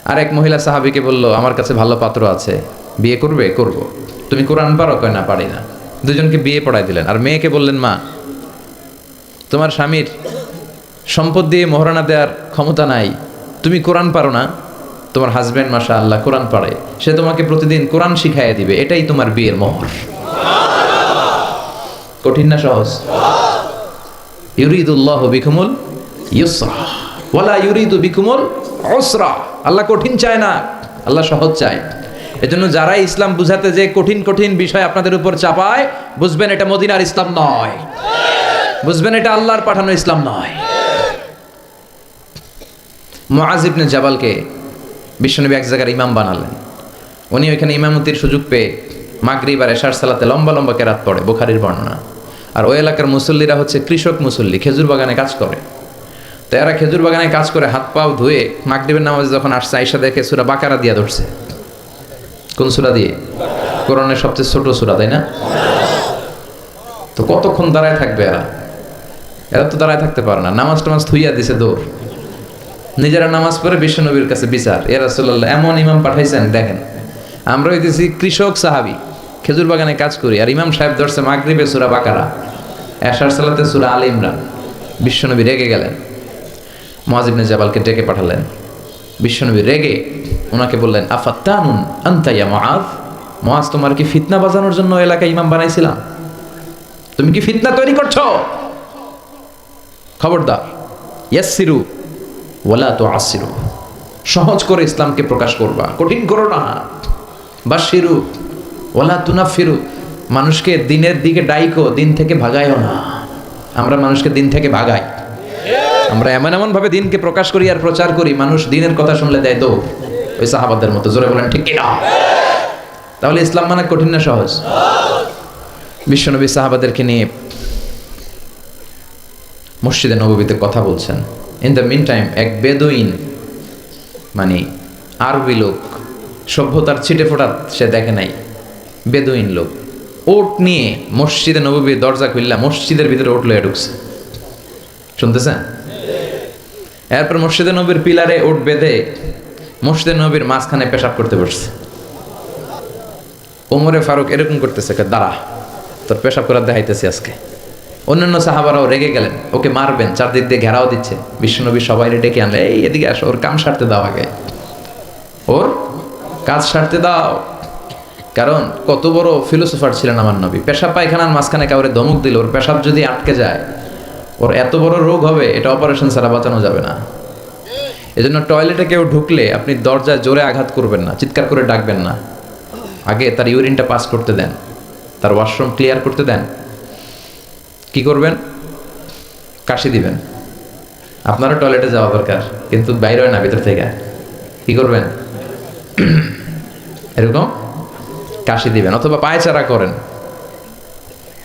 আর এক মহিলা সাহাবীকে বলল, আমার কাছে ভালো পাত্র আছে, বিয়ে করবে? করব। তুমি কোরআন পারো? কয় না, পারি না। দুজনকে বিয়ে পড়াই দিলেন। আর মেয়েকে বললেন, মা তোমার স্বামীর সম্পদ দিয়ে মোহরানা দেওয়ার ক্ষমতা নাই, তুমি কোরআন পারো না, তোমার হাজবেন্ড মাশাআল্লাহ কোরআন পারে, সে তোমাকে প্রতিদিন কোরআন শিখাইয়া দিবে, এটাই তোমার বিয়ের মোহর। কঠিন না সহজ? ইউরিদুল্লাহু বিকুমুল ইউসরা ওয়ালা ইউরিদু বিকুমুল উসরা। আল্লাহ কঠিন চায় না, আল্লাহ সহজ চায়। এজন্য যারা ইসলাম বুঝাতে যে কঠিন কঠিন বিষয় আপনাদের উপর চাপায়, বুঝবেন এটা মদিনার ইসলাম নয়, বুঝবেন এটা আল্লাহর পাঠানো ইসলাম নয়। মুআজ ইবনে জাবালকে বিশ্বনবী এক জায়গার ইমাম বানালেন। উনি ওইখানে ইমামতির সুযোগ পেয়ে মাগরিব আর এশার সালাতে লম্বা লম্বা কেরাত পড়ে, বুখারীর বর্ণনা। আর ওই এলাকার মুসল্লিরা হচ্ছে কৃষক মুসল্লি, খেজুর বাগানে কাজ করে। তো এরা খেজুর বাগানে কাজ করে হাত পাও ধুয়ে মাগরিবের নামাজে যখন আসছে, আয়েশা দেখে সূরা বাকারা দিয়া ধরছে। কোন সূরা দিয়ে? কোরআনের সবচেয়ে ছোট সূরা, তাই না? তো কতক্ষণ দাঁড়ায় থাকবে এরা? এরা তো দাঁড়ায় থাকতে পারে না। নামাজ টামাজ থুইয়া দিছে দৌড়। নিজেরা নামাজ পড়ে বিশ্বনবীর কাছে বিচার, ইয়া রাসূলুল্লাহ এমন ইমাম পাঠাইছেন, দেখেন আমরা হইতেছি কৃষক সাহাবী, খেজুর বাগানে কাজ করি, আর ইমাম সাহেব ধরছে মাগরিবে সূরা বাকারা, এশার সালাতে সূরা আলে ইমরান। বিশ্বনবী রেগে গেলেন, মুআজ ইবনে জাবালকে ডেকে পাঠালেন। বিশ্বনবী রেগে ওনাকে বললেন, আফাত্তানুন আনতা ইয়া মুআজ, মুআজ তোমার কি ফিতনা বাজানোর জন্য এলাকায় ইমাম বানাইছিলাম? তুমি কি ফিতনা তৈরি করছো? খবরদার, ইয়াসসিরু ওয়ালা তুআসসিরু, সহজ করে ইসলামকে প্রকাশ করবা, কঠিন করো না। বাশিরু ওয়ালা তুনাফিরু, মানুষকে দিনের দিকে ডাইকো, দিন থেকে ভাগাইও না। আমরা মানুষকে দিন থেকে ভাগাই, আমরা এমন এমন ভাবে দিনকে প্রকাশ করি আর প্রচার করি, মানুষ দিনের কথা শুনলে দেয় দৌড়, ওই সাহাবাদের মতো। জোরে বলেন ঠিক কিনা? তাহলে ইসলাম মানে কঠিন না সহজ? বিশ্বনবী সাহাবাদেরকে নিয়ে মসজিদে নববীতে কথা বলছেন। ইন দ্য মিন টাইম এক বেদুইন, মানে আরবি লোক, সভ্যতার ছিটে ফোটা সে দেখে নাই, বেদুইন লোক ওট নিয়ে মসজিদে নববীর দরজা খুললা মসজিদের ভিতরে ওট লয়ে ঢুকছে। শুনতেছেন? এরপর মসজিদে নবীর পিলারে ওট বেঁধে মসজিদে নবীর মাঝখানে পেশাব করতে বসছে। ওমরে ফারুক এরকম করতেছে, দাঁড়া তোর পেশাব করার দেখাইতেছি আজকে। অন্যান্য সাহাবারাও রেগে গেলেন, ওকে মারবেন, চারদিক দিয়ে ঘেরাও দিচ্ছে। বিশ্বনবী সবাই ডেকে আনলে, এই এদিকে আসো, ওর কাম সারতে দাও, আগে ওর কাজ সারতে দাও। কারণ কত বড় ফিলোসোফার ছিলেন আমার নবী। পেশাব পায়খানার মাঝখানে কাউরে ধমক দিল, ওর পেশাব যদি আটকে যায় ওর এত বড় রোগ হবে, এটা অপারেশন ছাড়া বাঁচানো যাবে না। এজন্য টয়লেটে কেউ ঢুকলে আপনি দরজায় জোরে আঘাত করবেন না, চিৎকার করে ডাকবেন না। আগে তার ইউরিনটা পাস করতে দেন, তার ওয়াশরুম ক্লিয়ার করতে দেন। কি করবেন? কাশি দিবেন। আপনারও টয়লেটে যাওয়া দরকার, কিন্তু বাইরে হয় না, ভিতর থেকে। কি করবেন? এরকম কাশি দিবেন, অথবা পায়চারা করেন,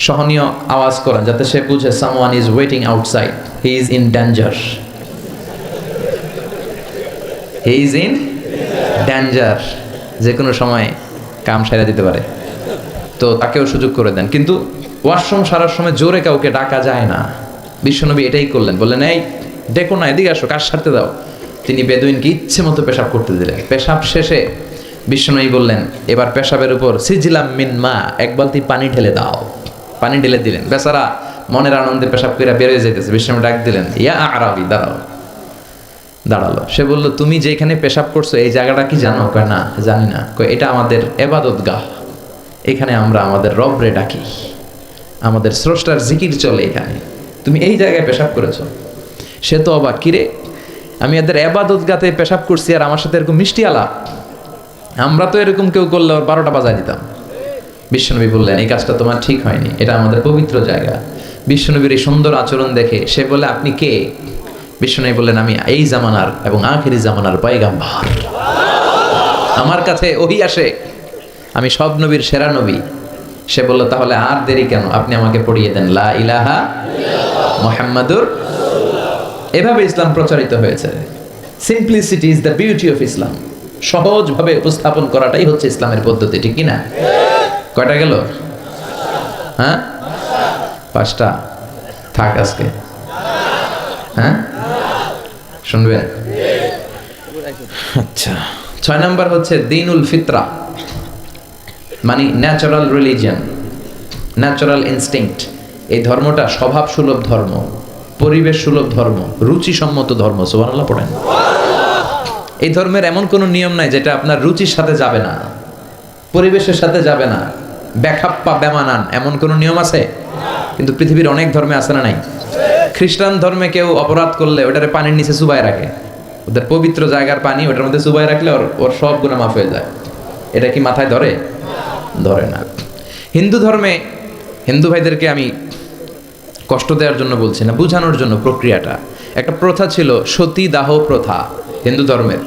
সহনীয় আওয়াজ করেন, যাতে সে বুঝে someone is waiting outside, he is in danger, he is in danger, যে কোনো সময় কাম সারা দিতে পারে। তো তাকেও সুযোগ করে দেন। কিন্তু ওয়াশরুম সারার সময় জোরে কাউকে ডাকা যায় না। বিশ্বনবী এটাই করলেন, বললেন এই ডেকো না, এদিকে আসো, কাজ সারতে দাও। তিনি বেদুইনকে ইচ্ছে মতো পেশাব করতে দিলেন। পেশাব শেষে বিশ্বনবী বললেন, এবার পেশাবের উপর সিজিলাম মিন মা, এক বালতি পানি ঢেলে দাও। পানি ঢেলে দিলেন। বেচারা মনের আনন্দে পেশাব করে বেরোয় যেতেছে। বিশ্বনবী ডাক দিলেন, ইয়া আরাবি, দাঁড়াও। দাঁড়ালো। সে বলল, তুমি যেখানে পেশাব করছো এই জায়গাটা কি জানো? কয় না, জানি না। কয় এটা আমাদের এবাদতগাহ, এখানে আমরা আমাদের রবরে ডাকি, আমাদের স্রষ্টার জিকির চলে এখানে, তুমি এই জায়গায় পেশাব করেছো। সে তো অবাক, কিরে আমি এদের এবাদতগাতে পেশাব করছি আর আমার সাথে এরকম মিষ্টি আলাপ? আমরা তো এরকম কেউ করলে ওর 12টা বাজায় দিতাম। বিশ্বনবী বললেন, এই কাজটা তোমার ঠিক হয়নি, এটা আমাদের পবিত্র জায়গা। বিশ্বনবীর এই সুন্দর আচরণ দেখে সে বলে, আপনি কে? বিশ্বনবী বললেন, আমি এই জামানার এবং আখিরি জামানার পয়গাম্বর, আমার কাছে ওহী আসে, আমি সব নবীর সেরা নবী। সে বলল, তাহলে আর দেরি কেন, আপনি আমাকে পড়িয়ে দেন লা ইলাহা মুহাম্মাদুর। এভাবে ইসলাম প্রচারিত হয়েছে। Simplicity is the beauty of Islam. সহজভাবে উপস্থাপন করাটাই হচ্ছে ইসলামের পদ্ধতি, ঠিক কিনা? কয়টা গেল? হ্যাঁ, 5টা থাক আজকে। হ্যাঁ, শুনবেন? আচ্ছা, 6 নম্বর হচ্ছে দ্বীনুল ফিতরা, মানে ন্যাচারাল রিলিজিয়ন, ন্যাচারাল ইনস্টিংক্ট। এই ধর্মটা স্বভাব সুলভ ধর্ম, পরিবেশ সুলভ ধর্ম, রুচিসম্মত ধর্ম। সুবহানাল্লাহ পড়েন। এই ধর্মের এমন কোনো নিয়ম নাই যেটা আপনার রুচির সাথে যাবে না, পরিবেশের সাথে যাবে না, বেখাপ্পা বেমানান, এমন কোনো নিয়ম আছে? কিন্তু পৃথিবীর অনেক ধর্মে আছে না নাই? খ্রিস্টান ধর্মে কেউ অপরাধ করলে ওটারে পানির নিচে চুবাই রাখে, ওদের পবিত্র জায়গার পানি ওটার মধ্যে চুবাই রাখলে ওর সব গুনাহ মাফ হয়ে যায়। এটা কি মাথায় ধরে? ধরে না। হিন্দু ধর্মে, হিন্দু ভাইদেরকে আমি কষ্ট দেওয়ার জন্য বলছি না, বোঝানোর জন্য প্রক্রিয়াটা। একটা প্রথা ছিল সতী দাহ প্রথা হিন্দু ধর্মের।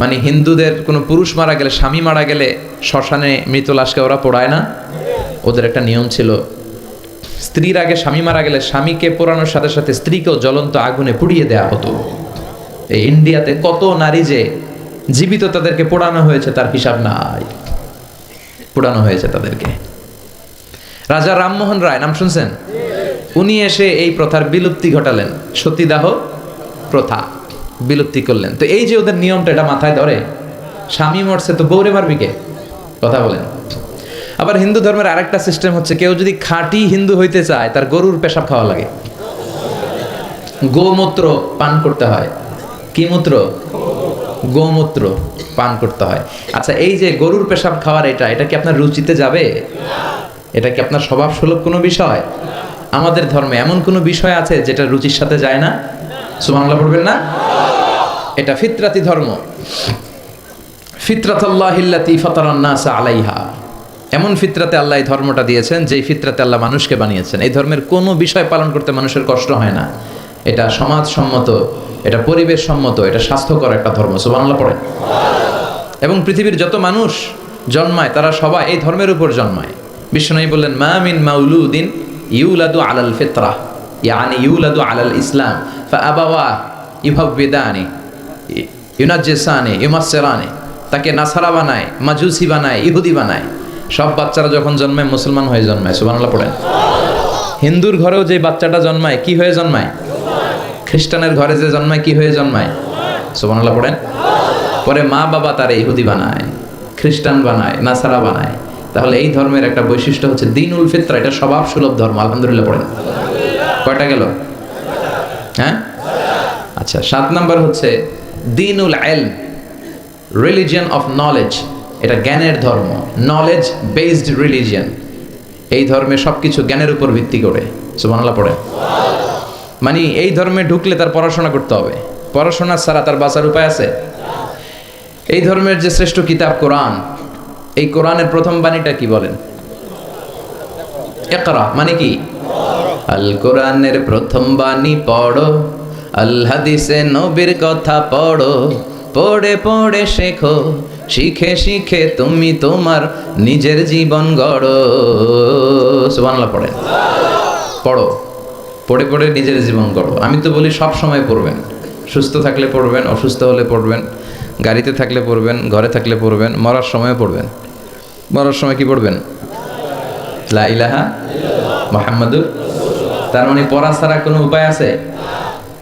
মানে হিন্দুদের কোনো পুরুষ মারা গেলে, স্বামী মারা গেলে শ্মশানে মৃত লাশকে ওরা পোড়ায় না। ওদের একটা নিয়ম ছিল, স্ত্রীর আগে স্বামী মারা গেলে স্বামীকে পোড়ানোর সাথে সাথে স্ত্রীকেও জ্বলন্ত আগুনে পুড়িয়ে দেওয়া হতো। এই ইন্ডিয়াতে কত নারী যে জীবিত তাদেরকে পোড়ানো হয়েছে তার হিসাব নাই, পোড়ানো হয়েছে তাদেরকে। রাজা রামমোহন রায়, নাম শুনছেন? উনি এসে এই প্রথার বিলুপ্তি ঘটালেন, সতীদাহ প্রথা বিলুপ্তি করলেন। তো এই যে ওদের নিয়মটা, এটা মাথায় ধরে? স্বামী মরছে তো বউরে মারবি কে? কথা বলেন। আবার হিন্দু ধর্মের আরেকটা সিস্টেম হচ্ছে, কেউ যদি খাঁটি হিন্দু হইতে চায় তার গরুর পেশাব খাওয়া লাগে, গোমূত্র পান করতে হয়। কি মূত্র? গোমূত্র পান করতে হয়। আচ্ছা, এই যে গরুর পেশাব খাওয়ার এটা কি আপনার রুচিতে যাবে? এটা কি আপনার স্বভাব সুলভ কোনো বিষয়? আমাদের ধর্মে এমন কোনো বিষয় আছে যেটা রুচির সাথে যায় না? সুবহানাল্লাহ পড়বেন না? এটা ফিতরাতি ধর্ম। ফিতরাতাল্লাহিল্লাতী ফাতারান নাসা আলাইহা, এমন ফিতরাতে আল্লাহ এই ধর্মটা দিয়েছেন যেই ফিতরাতে আল্লাহ মানুষকে বানিয়েছেন। এই ধর্মের কোনো বিষয় পালন করতে মানুষের কষ্ট হয় না। এটা সমাজসম্মত, এটা পরিবেশ সম্মত, এটা স্বাস্থ্যকর একটা ধর্ম। সুবহানাল্লাহ পড়েন। এবং পৃথিবীর যত মানুষ জন্মায় তারা সবাই এই ধর্মের উপর জন্মায়। বিশ্বনবী বললেন, মা মিন মাউলুদিন ইউলাদু আলাল ফিতরা, ইয়ানি ইউলাদু আলাল ইসলাম ফাআবাওয়া ইউহাব্বিদানি ইউনাজ্জিসানি ইউমাসসিরানি, তাকে নাসারা বানায়, মাজুসি বানায়, ইহুদি বানায়। সব বাচ্চারা যখন জন্মায় মুসলমান হয়ে জন্মায়, সুবহানাল্লাহ পড়েন। হিন্দুর ঘরেও যে বাচ্চাটা জন্মায় কি হয়ে জন্মায়? খ্রিস্টানের ঘরে যে জন্মায় কি হয়ে জন্মায়? সুবহানাল্লাহ পড়েন। পরে মা বাবা তার ইহুদি বানায়, খ্রিস্টান বানায়, নাসারা বানায়। তাহলে এই ধর্মের একটা বৈশিষ্ট্য হচ্ছে দ্বীনুল ফিতরা, এটা স্বভাব সুলভ ধর্ম। আলহামদুলিল্লাহ পড়েন। কয়টা গেল? হ্যাঁ, আচ্ছা, 7 নাম্বার হচ্ছে দ্বীনুল ইলম, রিলিজিয়ন অফ নলেজ। এটা জ্ঞানের ধর্ম, নলেজ বেসড রিলিজিয়ন। এই ধর্মে সবকিছু জ্ঞানের উপর ভিত্তি করে। সুবহানাল্লাহ পড়েন। মানে এই ধর্মে ঢুকলে তার পড়াশোনা করতে হবে, পড়াশোনা ছাড়া তার বাঁচার উপায় আছে? এই ধর্মের যে শ্রেষ্ঠ কিতাব কোরআন, এই কোরআনের প্রথম বাণীটা কি বলেন? ইকরা মানে কি? আল কোরআনের প্রথম বাণী পড়ো, আল হাদিসে নবীর কথা পড়ো, পড়ে পড়ে শেখো, শিখে শিখে তুমি তোমার নিজের জীবন গড়ো। সুবহানাল্লাহ পড়েন। পড়ো, পড়ে পড়ে নিজের জীবন গড়ো। আমি তো বলি সব সময় পড়বেন, সুস্থ থাকলে পড়বেন, অসুস্থ হলে পড়বেন, গাড়িতে থাকলে পড়বেন, ঘরে থাকলে পড়বেন, মরার সময়ও পড়বেন। মরার সময় কি পড়বেন? লা ইলাহা মুহাম্মাদুর। তার মানে পড়া ছাড়া কোনো উপায় আছে?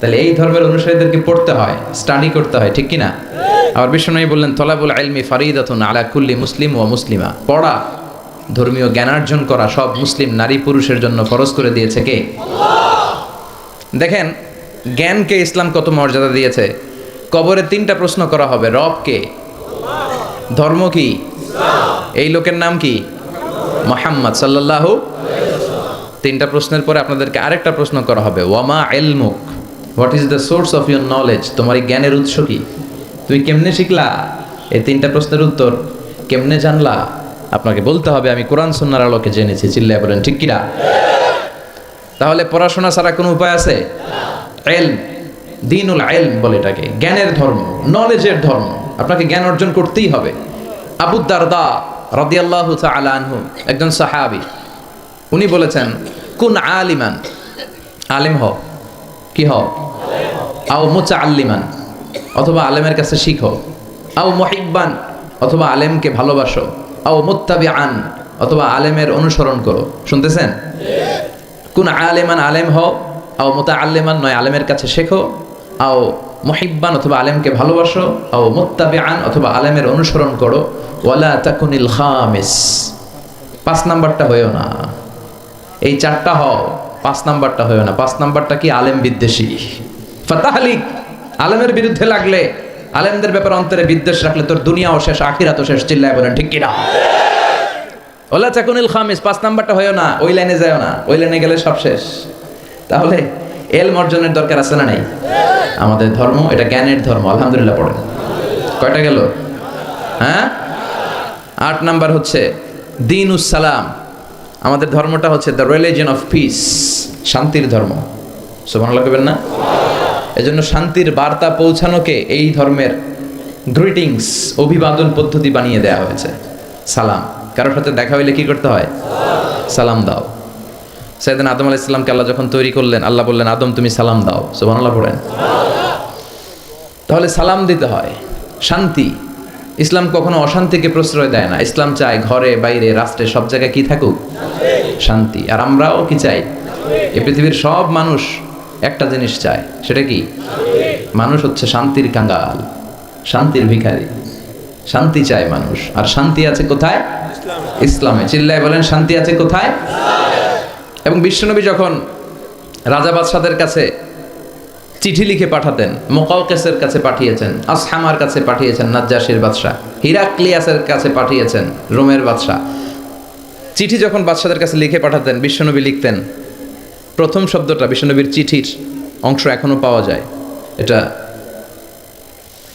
তাহলে এই ধর্মের অনুসারীদেরকে পড়তে হয়, স্টাডি করতে হয়, ঠিক কি না? আবার বিশ্বনবী বললেন তলাবুল ইলমি ফারিদাতুন আলা কুল্লি মুসলিম ওয়া মুসলিমা। পড়া, ধর্মীয় জ্ঞানার্জন করা সব মুসলিম নারী পুরুষের জন্য ফরজ করে দিয়েছে কে? আল্লাহ। দেখেন জ্ঞানকে ইসলাম কত মর্যাদা দিয়েছে। কবরে 3টা প্রশ্ন করা হবে, রব কে, ধর্ম কি, এই লোকের নাম কি, মুহাম্মদ সাল্লাল্লাহু আলাইহি ওয়াসাল্লাম। 3টা প্রশ্নের পরে আপনাদেরকে আরেকটা প্রশ্ন করা হবে, ওয়ামা ইলমুক, what is the source of your knowledge, তোমার এই জ্ঞানের উৎস কি, তুমি কেমনে শিখলা? এই 3টা প্রশ্নের উত্তর কেমনে জানলা? আপনাকে বলতে হবে আমি কোরআন সুন্নাহর আলোকে জেনেছি। চিল্লায় বলেন ঠিক কিনা? তাহলে পড়াশোনা ছাড়া কোনো উপায় আছে? ইলম, দ্বীনুল ইলম বলে এটাকে, জ্ঞানের ধর্ম, নলেজের ধর্ম। আপনাকে জ্ঞান অর্জন করতেই হবে। আবু দারদা রাদিয়াল্লাহু তাআলা আনহু একজন সাহাবী, উনি বলেছেন কুন আলিমান, আলেম হও, কি হও, আও মুতাআল্লিমান, অথবা আলেমের কাছে শিখো, আও মুহিব্বান, অথবা আলেমকে ভালোবাসো, আও মুত্তাবিআন, অথবা আলেমের অনুসরণ করো। শুনতেছেন? কুন আলিমান, আলেম হও, আও মুতাআল্লিমান, নয় আলেমের কাছে শেখো, আও মুহিব্বান, অথবা আলেমকে ভালোবাসো, আও মুত্তাবিআন, অথবা আলেমের অনুসরণ করো, ওয়ালা তাকুনিল খামিস, 5 নাম্বারটা হয়েও না। এই 4টা হও, 5 নাম্বারটা হয়েও না। 5 নাম্বারটা কি? আলেম বিদ্বেষী, ফাতাহলিক। আলেমের বিরুদ্ধে লাগলে, আলেমদের ব্যাপারে অন্তরে বিদ্বেষ রাখলে তোর দুনিয়াও শেষ, আখিরাতও শেষ। চিল্লায় বলেন ঠিক কিনা? ওয়ালা তাকুনিল খামিস, 5 নাম্বারটা হয়েও না, ওই লাইনে যায়ও না, ওই লাইনে গেলে সব শেষ। তাহলে ইলম অর্জনের দরকার আছে না নাই? আমাদের ধর্ম এটা জ্ঞানের ধর্ম। আলহামদুলিল্লাহ পড়েন। কয়টা গেল? হ্যাঁ, 8 নাম্বার হচ্ছে দ্বীনুস সালাম। আমাদের ধর্মটা হচ্ছে দ্য রিলিজিয়ন অফ পিস, শান্তির ধর্ম। সুবহানাল্লাহ কইবেন না? এজন্য শান্তির বার্তা পৌঁছানোকে এই ধর্মের গ্রিটিংস, অভিবাদন পদ্ধতি বানিয়ে দেওয়া হয়েছে। সালাম, কারোর সাথে দেখা হইলে কি করতে হয়? সালাম দাও। সাইয়েদনা আদম আলাইহিস সালামকে আল্লাহ যখন তৈরি করলেন, আল্লাহ বললেন আদম তুমি সালাম দাও। সুবহানাল্লাহ পড়েন। তাহলে সালাম দিতে হয়। শান্তি, ইসলাম কখনো অশান্তিকে প্রশ্রয় দেয় না। ইসলাম চায় ঘরে বাইরে রাষ্ট্রে সব জায়গায় কি থাকুক? শান্তি। আর আমরাও কি চাই? এই পৃথিবীর সব মানুষ একটা জিনিস চায়, সেটা কি? মানুষ হচ্ছে শান্তির কাঙ্গাল, শান্তির ভিখারি। শান্তি চায় মানুষ। আর শান্তি আছে কোথায়? ইসলামে। চিল্লায় বলেন শান্তি আছে কোথায়? এবং বিশ্বনবী যখন রাজা বাদশাদের কাছে চিঠি লিখে পাঠাতেন, মুকাওকিসের কাছে পাঠিয়েছেন, আসহামার কাছে পাঠিয়েছেন, নাজ্জাশীর বাদশা, হিরাক্লিয়াসের কাছে পাঠিয়েছেন, রোমের বাদশা। চিঠি যখন বাদশাদের কাছে লিখে পাঠাতেন, বিশ্বনবী লিখতেন, প্রথম শব্দটা বিশ্বনবীর চিঠির অংশ এখনো পাওয়া যায়। এটা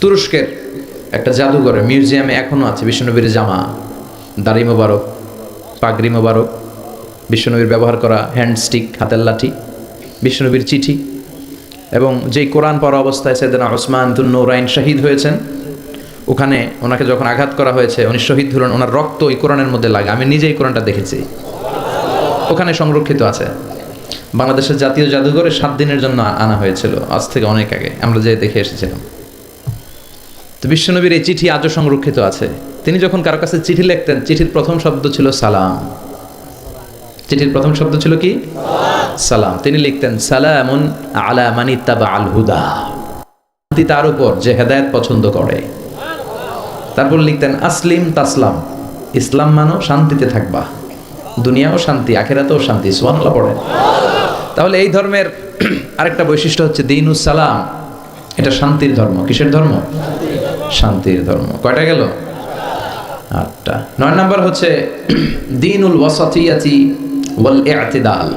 তুরস্কের একটা জাদুঘরে, মিউজিয়ামে এখনো আছে। বিশ্বনবীর জামা, দাড়ি মোবারক, পাগড়ি মোবারক, বিশ্বনবীর ব্যবহার করা হ্যান্ডস্টিক, হাতের লাঠি, বিশ্বনবীর চিঠি। এবং যেই কোরআন পড়া অবস্থায় সাইয়েদনা উসমান যুন নূরাইন শহীদ হয়েছেন, ওখানে ওনাকে যখন আঘাত করা হয়েছে, উনি শহীদ হলেন, ওনার রক্ত ওই কোরআনের মধ্যে লাগে। আমি নিজেই কোরআনটা দেখেছি, ওখানে সংরক্ষিত আছে। বাংলাদেশের জাতীয় জাদুঘরে 7 দিনের জন্য আনা হয়েছিল, আজ থেকে অনেক আগে আমরা যে দেখে এসেছিলাম। তো বিশ্বনবীর এই চিঠি আজও সংরক্ষিত আছে। তিনি যখন কারো কাছে চিঠি লিখতেন, চিঠির প্রথম শব্দ ছিল সালাম। চিঠির প্রথম শব্দ ছিল কি? সালাম। তিনি লিখতেন সালামুন আলা মান ইত্তাবা আল হুদা, শান্তি তার উপর যে হেদায়েত পছন্দ করে। তারপর লিখতেন আসলিম তাসলাম, ইসলাম মানো শান্তিতে থাকবা, দুনিয়াও শান্তি আখিরাতেও শান্তি। সুবহানাল্লাহ পড়েন। তাহলে এই ধর্মের আরেকটা বৈশিষ্ট্য হচ্ছে দিনুস সালাম, এটা শান্তির ধর্ম। কিসের ধর্ম? শান্তির ধর্ম। কয়টা গেল? 8টা। 9 নাম্বার হচ্ছে দিনুল ওয়াসাতিয়াতি ওয়াল ই'তিদাল।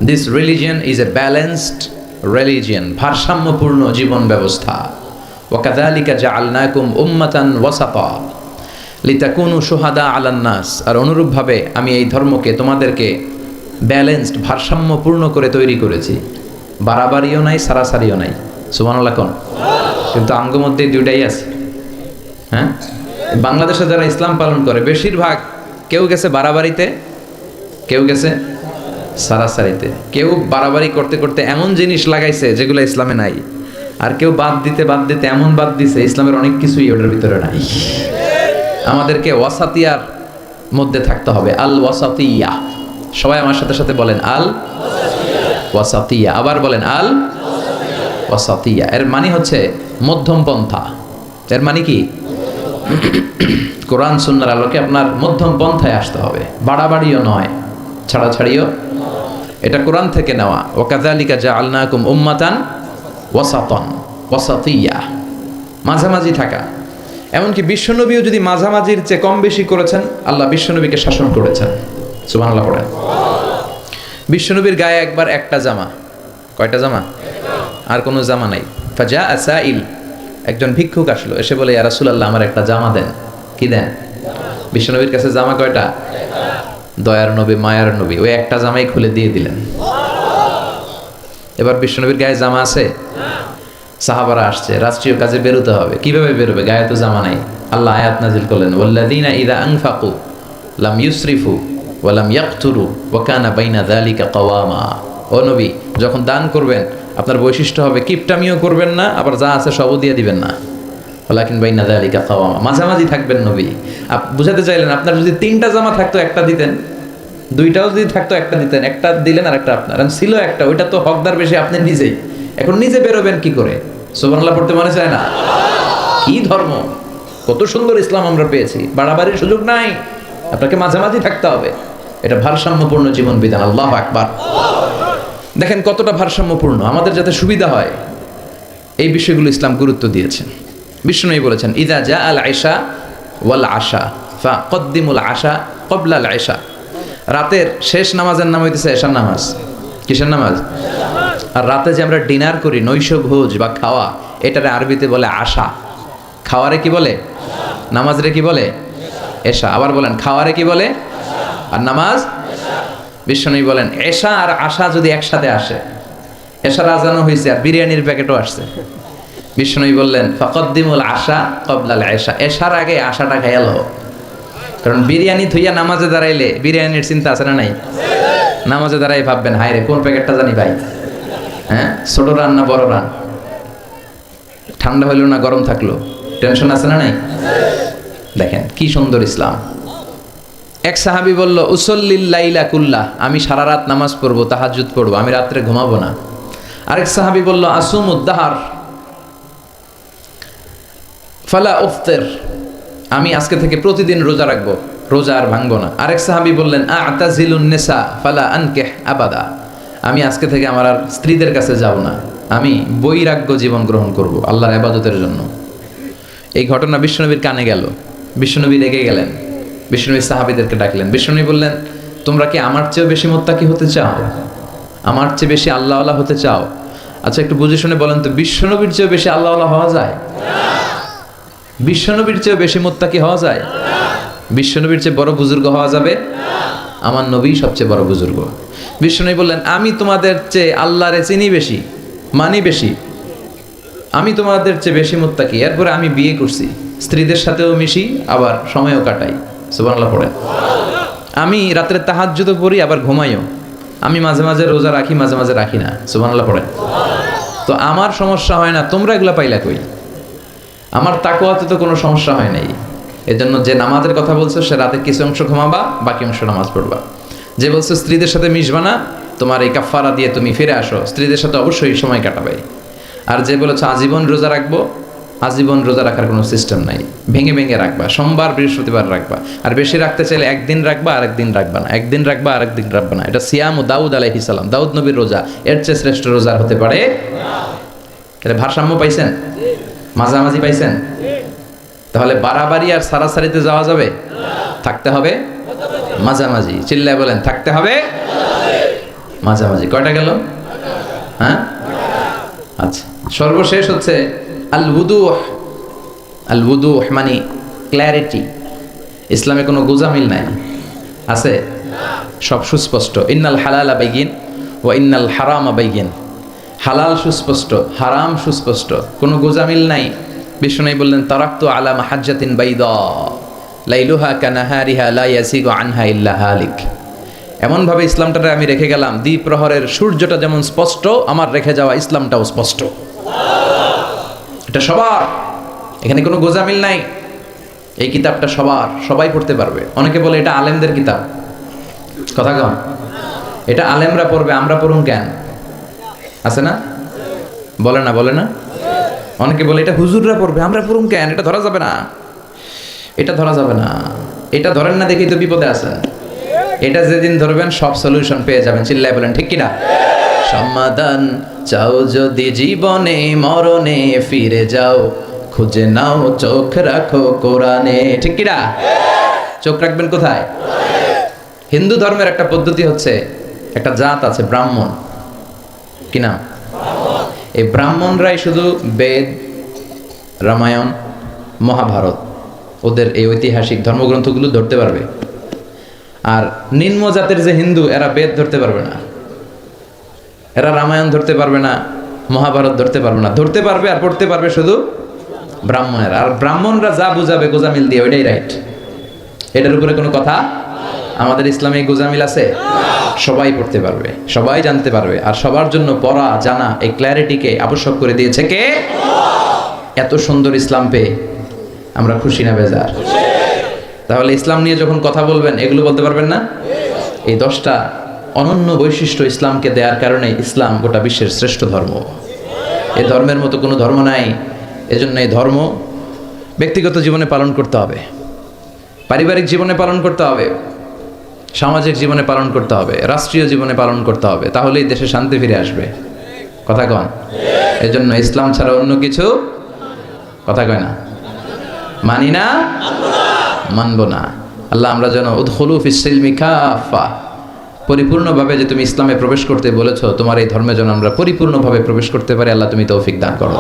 This religion is a balanced religion, ভারসাম্যপূর্ণ জীবন ব্যবস্থা। ওয়া কাযালিকা জাআলনাকুম উম্মাতান ওয়াসাতা লিতাকুনু শুহাদা আলান নাস। আর অনুরূপভাবে আমি এই ধর্মকে তোমাদেরকে ব্যালেন্সড, ভারসাম্যপূর্ণ করে তৈরি করেছি। বাড়াবাড়িও নাই, সারাসারিও নাই। সুবহানাল্লাহ কোন? কিন্তু আমগো মধ্যে দুইটাই আছে। হ্যাঁ, বাংলাদেশে যারা ইসলাম পালন করে বেশিরভাগ কেউ গেছে বাড়াবাড়িতে, কেউ গেছে সারাসারিতে। কেউ বাড়াবাড়ি করতে করতে এমন জিনিস লাগাইছে যেগুলো ইসলামে নাই, আর কেউ বাদ দিতে এমন বাদ দিছে ইসলামের অনেক কিছুই ওটার ভিতরে নাই। আমাদেরকে ওয়াসাতিয়ার মধ্যে থাকতে হবে। আল ওয়াসাতিয়া। সবাই আমার সাথে সাথে বলেন আল ওয়াসাতিয়া। আবার বলেন আল ওয়াসাতিয়া। এর মানে হচ্ছে মধ্যম পন্থা। এর মানে কি? কোরআন সুন্নাহর আলোকে আপনার মধ্যম পন্থায় আসতে হবে, বাড়াবাড়িও নয়, ছাড়াছাড়িও। এটা কোরআন থেকে নেওয়া। ওয়াকাযালিকা জাআলনাকুম উম্মাতান ওয়াসাতান, ওয়াসাতিয়া, মাঝামাঝি থাকা। এমনকি বিশ্বনবীও যদি মাঝামাঝির চেয়ে কম বেশি করেছেন, আল্লাহ বিশ্বনবীকে শাসন করেছেন। সুবহানাল্লাহ পড়েন। বিশ্বনবীর গায়ে একবার একটা জামা। কয়টা জামা? আর কোনো জামা নাই। ফাজা আসাইল, একজন ভিক্ষুক আসলো, এসে বলে ইয়া রাসূলুল্লাহ আমার একটা জামা দেন। কি দেন? বিশ্বনবীর কাছে জামা কয়টা? দয়ার নবী, মায়ার নবী, ওই একটা জামাই খুলে দিয়ে দিলেন। এবার বিশ্বনবীর গায়ে জামা আছে? সাহাবারা আসছে, রাষ্ট্রীয় কাজে বেরোতে হবে। কিভাবে বেরোবে? গায়ে তো জামা নাই। আল্লাহ আয়াত নাজিল করলেন ওয়াল্লাযীনা ইযা আনফাকু লাম ইউসরিফু ওয়া লাম ইয়াকতুরু ওয়া কানা বাইনা যালিকা কাওয়ামা। ও নবী, যখন দান করবেন আপনার বৈশিষ্ট্য হবে কিপটামিও করবেন না, আবার যা আছে সবও দিয়ে দিবেন না। ওয়ালাকিন বাইনা যালিকা কাওয়ামা, মাঝামাঝি থাকবেন নবী। বুঝাতে চাইলেন আপনার যদি 3টা জামা থাকতো একটা দিতেন, 2টাও যদি থাকতো একটা দিতেন, একটা দিলেন আর একটা আপনার। ছিল একটা, ওইটা তো হকদার বেশি আপনি নিজেই। এখন নিজে বেরোবেন কি করে? সুবহানাল্লাহ পড়তে মনে চায় না? কি ধর্ম, কত সুন্দর ইসলাম আমরা পেয়েছি। বাড়াবাড়ির সুযোগ নাই, আপনাকে মাঝামাঝি থাকতে হবে। এটা ভারসাম্যপূর্ণ জীবন বিধান। আল্লাহু আকবার। দেখেন কতটা ভারসাম্যপূর্ণ, আমাদের যাতে সুবিধা হয় এই বিষয়গুলো ইসলাম গুরুত্ব দিয়েছেন। বিষ্ণুই বলেছেন ইযা জা আল আশা ওয়াল আশা ফাকদ্দিমুল আশা ক্বাবলা আল আশা। রাতের শেষ নামাজের নাম হইতেছে এশার নামাজ। কিসের নামাজ? আর রাতে যে আমরা ডিনার করি, নৈশ ভোজ বা খাওয়া, এটারে আরবিতে বলে আশা। খাওয়ারে কি বলে? নামাজরে কি বলে? এশা। আবার বলেন খাওয়ারে কি বলে? আর নামাজ? বিশ্বনবী বলেন এশা আর আশা যদি একসাথে আসে, এশার আজানও হয়েছে আর বিরিয়ানির প্যাকেটও আসছে, বিশ্বনবী বললেন ফাকদ্দিমুল আশা ক্বাবলাল এশা, এশার আগে আশাটা খাইয়া লও। কারণ বিরিয়ানি থইয়া নামাজে দাঁড়াইলে বিরিয়ানির চিন্তা আছে না নাই? নামাজে দাঁড়াই ভাববেন হায় রে কোন প্যাকেটটা জানি ভাই, হ্যাঁ ছোট রান না বড় রান, ঠান্ডা হইলো না গরম থাকলো, টেনশন আছে না নাই? দেখেন কি সুন্দর ইসলাম। এক সাহাবী বলল উসল্লিল লাইলা কুল্লাহ, আমি সারা রাত নামাজ পড়বো, তাহাজ্জুদ পড়বো, আমি রাত্রে ঘুমাবো না। আরেক সাহাবী বলল আসুমুদ দাহার ফালা উফতির, আমি আজকে থেকে প্রতিদিন রোজা রাখবো, রোজা আর ভাঙবো না। আরেক সাহাবী বললেন আ'তাজিলুন নিসা ফালা আনকিহ আবাদা, আমি আজকে থেকে আমার আর স্ত্রীদের কাছে যাব না, আমি বৈরাগ্য জীবন গ্রহণ করব আল্লাহর ইবাদতের জন্য। এই ঘটনা বিশ্বনবীর কানে গেল, বিশ্বনবী রেগে গেলেন, বিশ্বনবী সাহাবীদেরকে ডাকলেন। বিশ্বনবী বললেন তোমরা কি আমার চেয়েও বেশি মুত্তাকি হতে চাও? আমার চেয়ে বেশি আল্লাহওয়ালা হতে চাও? আচ্ছা একটু বুঝে শুনে বলেন তো, বিশ্বনবীর চেয়েও বেশি আল্লাহওয়ালা হওয়া যায়? বিশ্বনবীর চেয়েও বেশি মুত্তাকি হওয়া যায়? বিশ্বনবীর চেয়ে বড় বুজুর্গ হওয়া যাবে? আমার নবী সবচেয়ে বড় বুজুর্গ। বিশ্বনবী বললেন আমি তোমাদের চেয়ে আল্লাহরে চিনি বেশি, মানি বেশি, আমি তোমাদের চেয়ে বেশি মুত্তাকি। এরপরে আমি বিয়ে করছি, স্ত্রীদের সাথেও মিশি, আবার সময়ও কাটাই। সুবহানাল্লাহ পড়েন। আমি রাত্রে তাহাজ্জুদও পড়ি, আবার ঘুমাইও। আমি মাঝে মাঝে রোজা রাখি, মাঝে মাঝে রাখি না, সুবহানাল্লাহ পড়েন। তো আমার সমস্যা হয় না, তোমরা এগুলা পাইলা কই? আমার তাকওয়াতে তো কোনো সমস্যা হয় নাই। এজন্য যে নামাজের কথা বলছো সে রাতে কিছু অংশ ঘুমাবা, বাকি অংশ নামাজ পড়বা। যে বলছো স্ত্রীদের সাথে মিশবা না, তোমার এই কাফারা দিয়ে তুমি ফিরে আসো, স্ত্রীদের সাথে অবশ্যই সময় কাটাবে। আর যে বলেছো আজীবন রোজা রাখবো, আজীবন রোজা রাখার কোনো সিস্টেম নাই, ভেঙে ভেঙে রাখবা, সোমবার বৃহস্পতিবার রাখবা। আর বেশি রাখতে চাইলে একদিন রাখবা আর একদিন রাখবা না, একদিন রাখবা আর একদিন রাখবা না। এটা সিয়াম দাউদ আলাইহিস সালাম, দাউদ নবীর রোজা, এর চেয়ে শ্রেষ্ঠ রোজা হতে পারে এটা। ভারসাম্য পাইছেন, মাঝামাঝি পাইছেন। তাহলে বাড়াবাড়ি আর সারাসারিতে যাওয়া যাবে, থাকতে হবে মাঝামাঝি। চিল্লায় বলেন থাকতে হবে মাঝামাঝি। কয়টা গেল? হ্যাঁ, আচ্ছা। সর্বশেষ হচ্ছে আল ওযুহ। আল ওযুহ মানে ক্ল্যারিটি। ইসলামে কোনো গোজামিল নাই, আছে? সব সুস্পষ্ট। ইন্নাল হালালা বাইয়িন ওয়া ইন্নাল হারামা বাইয়িন। হালাল সুস্পষ্ট, হারাম সুস্পষ্ট, কোনো গোজামিল নাই। বিষ্ণু বললেন তারাকতু আলা মাহাজ্জাতিন বাইদা লাইলুহা কানাহারিহা লা ইয়াসিগু আনহা ইল্লা হালিক। এমনভাবে ইসলামটারে আমি রেখে গেলাম, দ্বীপ্রহরের সূর্যটা যেমন স্পষ্ট, আমার রেখে যাওয়া ইসলামটাও স্পষ্ট। এটা সবার, এখানে কোনো গোজামিল নাই। এই কিতাবটা সবার, সবাই পড়তে পারবে। অনেকে বলে এটা আলেমদের কিতাব, কথা কম, এটা আলেমরা পড়বে, আমরা পড়ুন কেন? আছে না? বলে না, বলে না? অনেকে বলে এটা হুজুররা পড়বে, আমরা পড়ুন কেন? এটা ধরা যাবে না, এটা ধরা যাবে না। এটা ধরেন না দেখেই তো বিপদে আছেন। এটা যেদিন ধরবেন সব সলিউশন পেয়ে যাবেন। চিল্লায় বলেন ঠিক কিনা? সমাধান চাও যদি জীবনে, মরণে ফিরে যাও, খুঁজে নাও চোখ রাখো কোরআনে। ঠিক কিনা? চোখ রাখবেন কোথায়? হিন্দু ধর্মের একটা পদ্ধতি হচ্ছে, একটা জাত আছে ব্রাহ্মণ, কি নাম? এই ব্রাহ্মণরাই শুধু বেদ, রামায়ণ, মহাভারত, ওদের এই ঐতিহাসিক ধর্মগ্রন্থগুলো ধরতে পারবে। আর নিম্ন জাতের যে হিন্দু, এরা বেদ ধরতে পারবে না, এরা রামায়ণ ধরতে পারবে না, মহাভারত ধরতে পারবে না। ধরতে পারবে আর পড়তে পারবে শুধু ব্রাহ্মণেরা। আর ব্রাহ্মণরা যা বুঝাবে গোজামিল দিয়ে, ওইটাই রাইট। এটার উপরে কোনো কথা? আমাদের ইসলামে গোজামিল আছে? সবাই পড়তে পারবে, সবাই জানতে পারবে। আর সবার জন্য পড়া জানা, এই ক্ল্যারিটিকে আবশ্যক করে দিয়েছে কে? এত সুন্দর ইসলাম পেয়ে আমরা খুশি না বেজার? তাহলে ইসলাম নিয়ে যখন কথা বলবেন, এগুলো বলতে পারবেন না? এই 10টা অনন্য বৈশিষ্ট্য ইসলামকে দেওয়ার কারণে ইসলাম গোটা বিশ্বের শ্রেষ্ঠ ধর্ম। এই ধর্মের মতো কোনো ধর্ম নাই। এজন্য এই ধর্ম ব্যক্তিগত জীবনে পালন করতে হবে, পারিবারিক জীবনে পালন করতে হবে, সামাজিক জীবনে পালন করতে হবে, রাষ্ট্রীয় জীবনে পালন করতে হবে। তাহলেই দেশে শান্তি ফিরে আসবে। কথা কন? এজন্য ইসলাম ছাড়া অন্য কিছু, কথা কয় না, মানি না, মানব না। আল্লাহ আমরা যেন উদখুলু ফিস সিলমি কাফা, পরিপূর্ণভাবে যে তুমি ইসলামে প্রবেশ করতে বলেছো, তোমার এই ধর্মে যেন আমরা পরিপূর্ণভাবে প্রবেশ করতে পারি। আল্লাহ তুমি তৌফিক দান করো।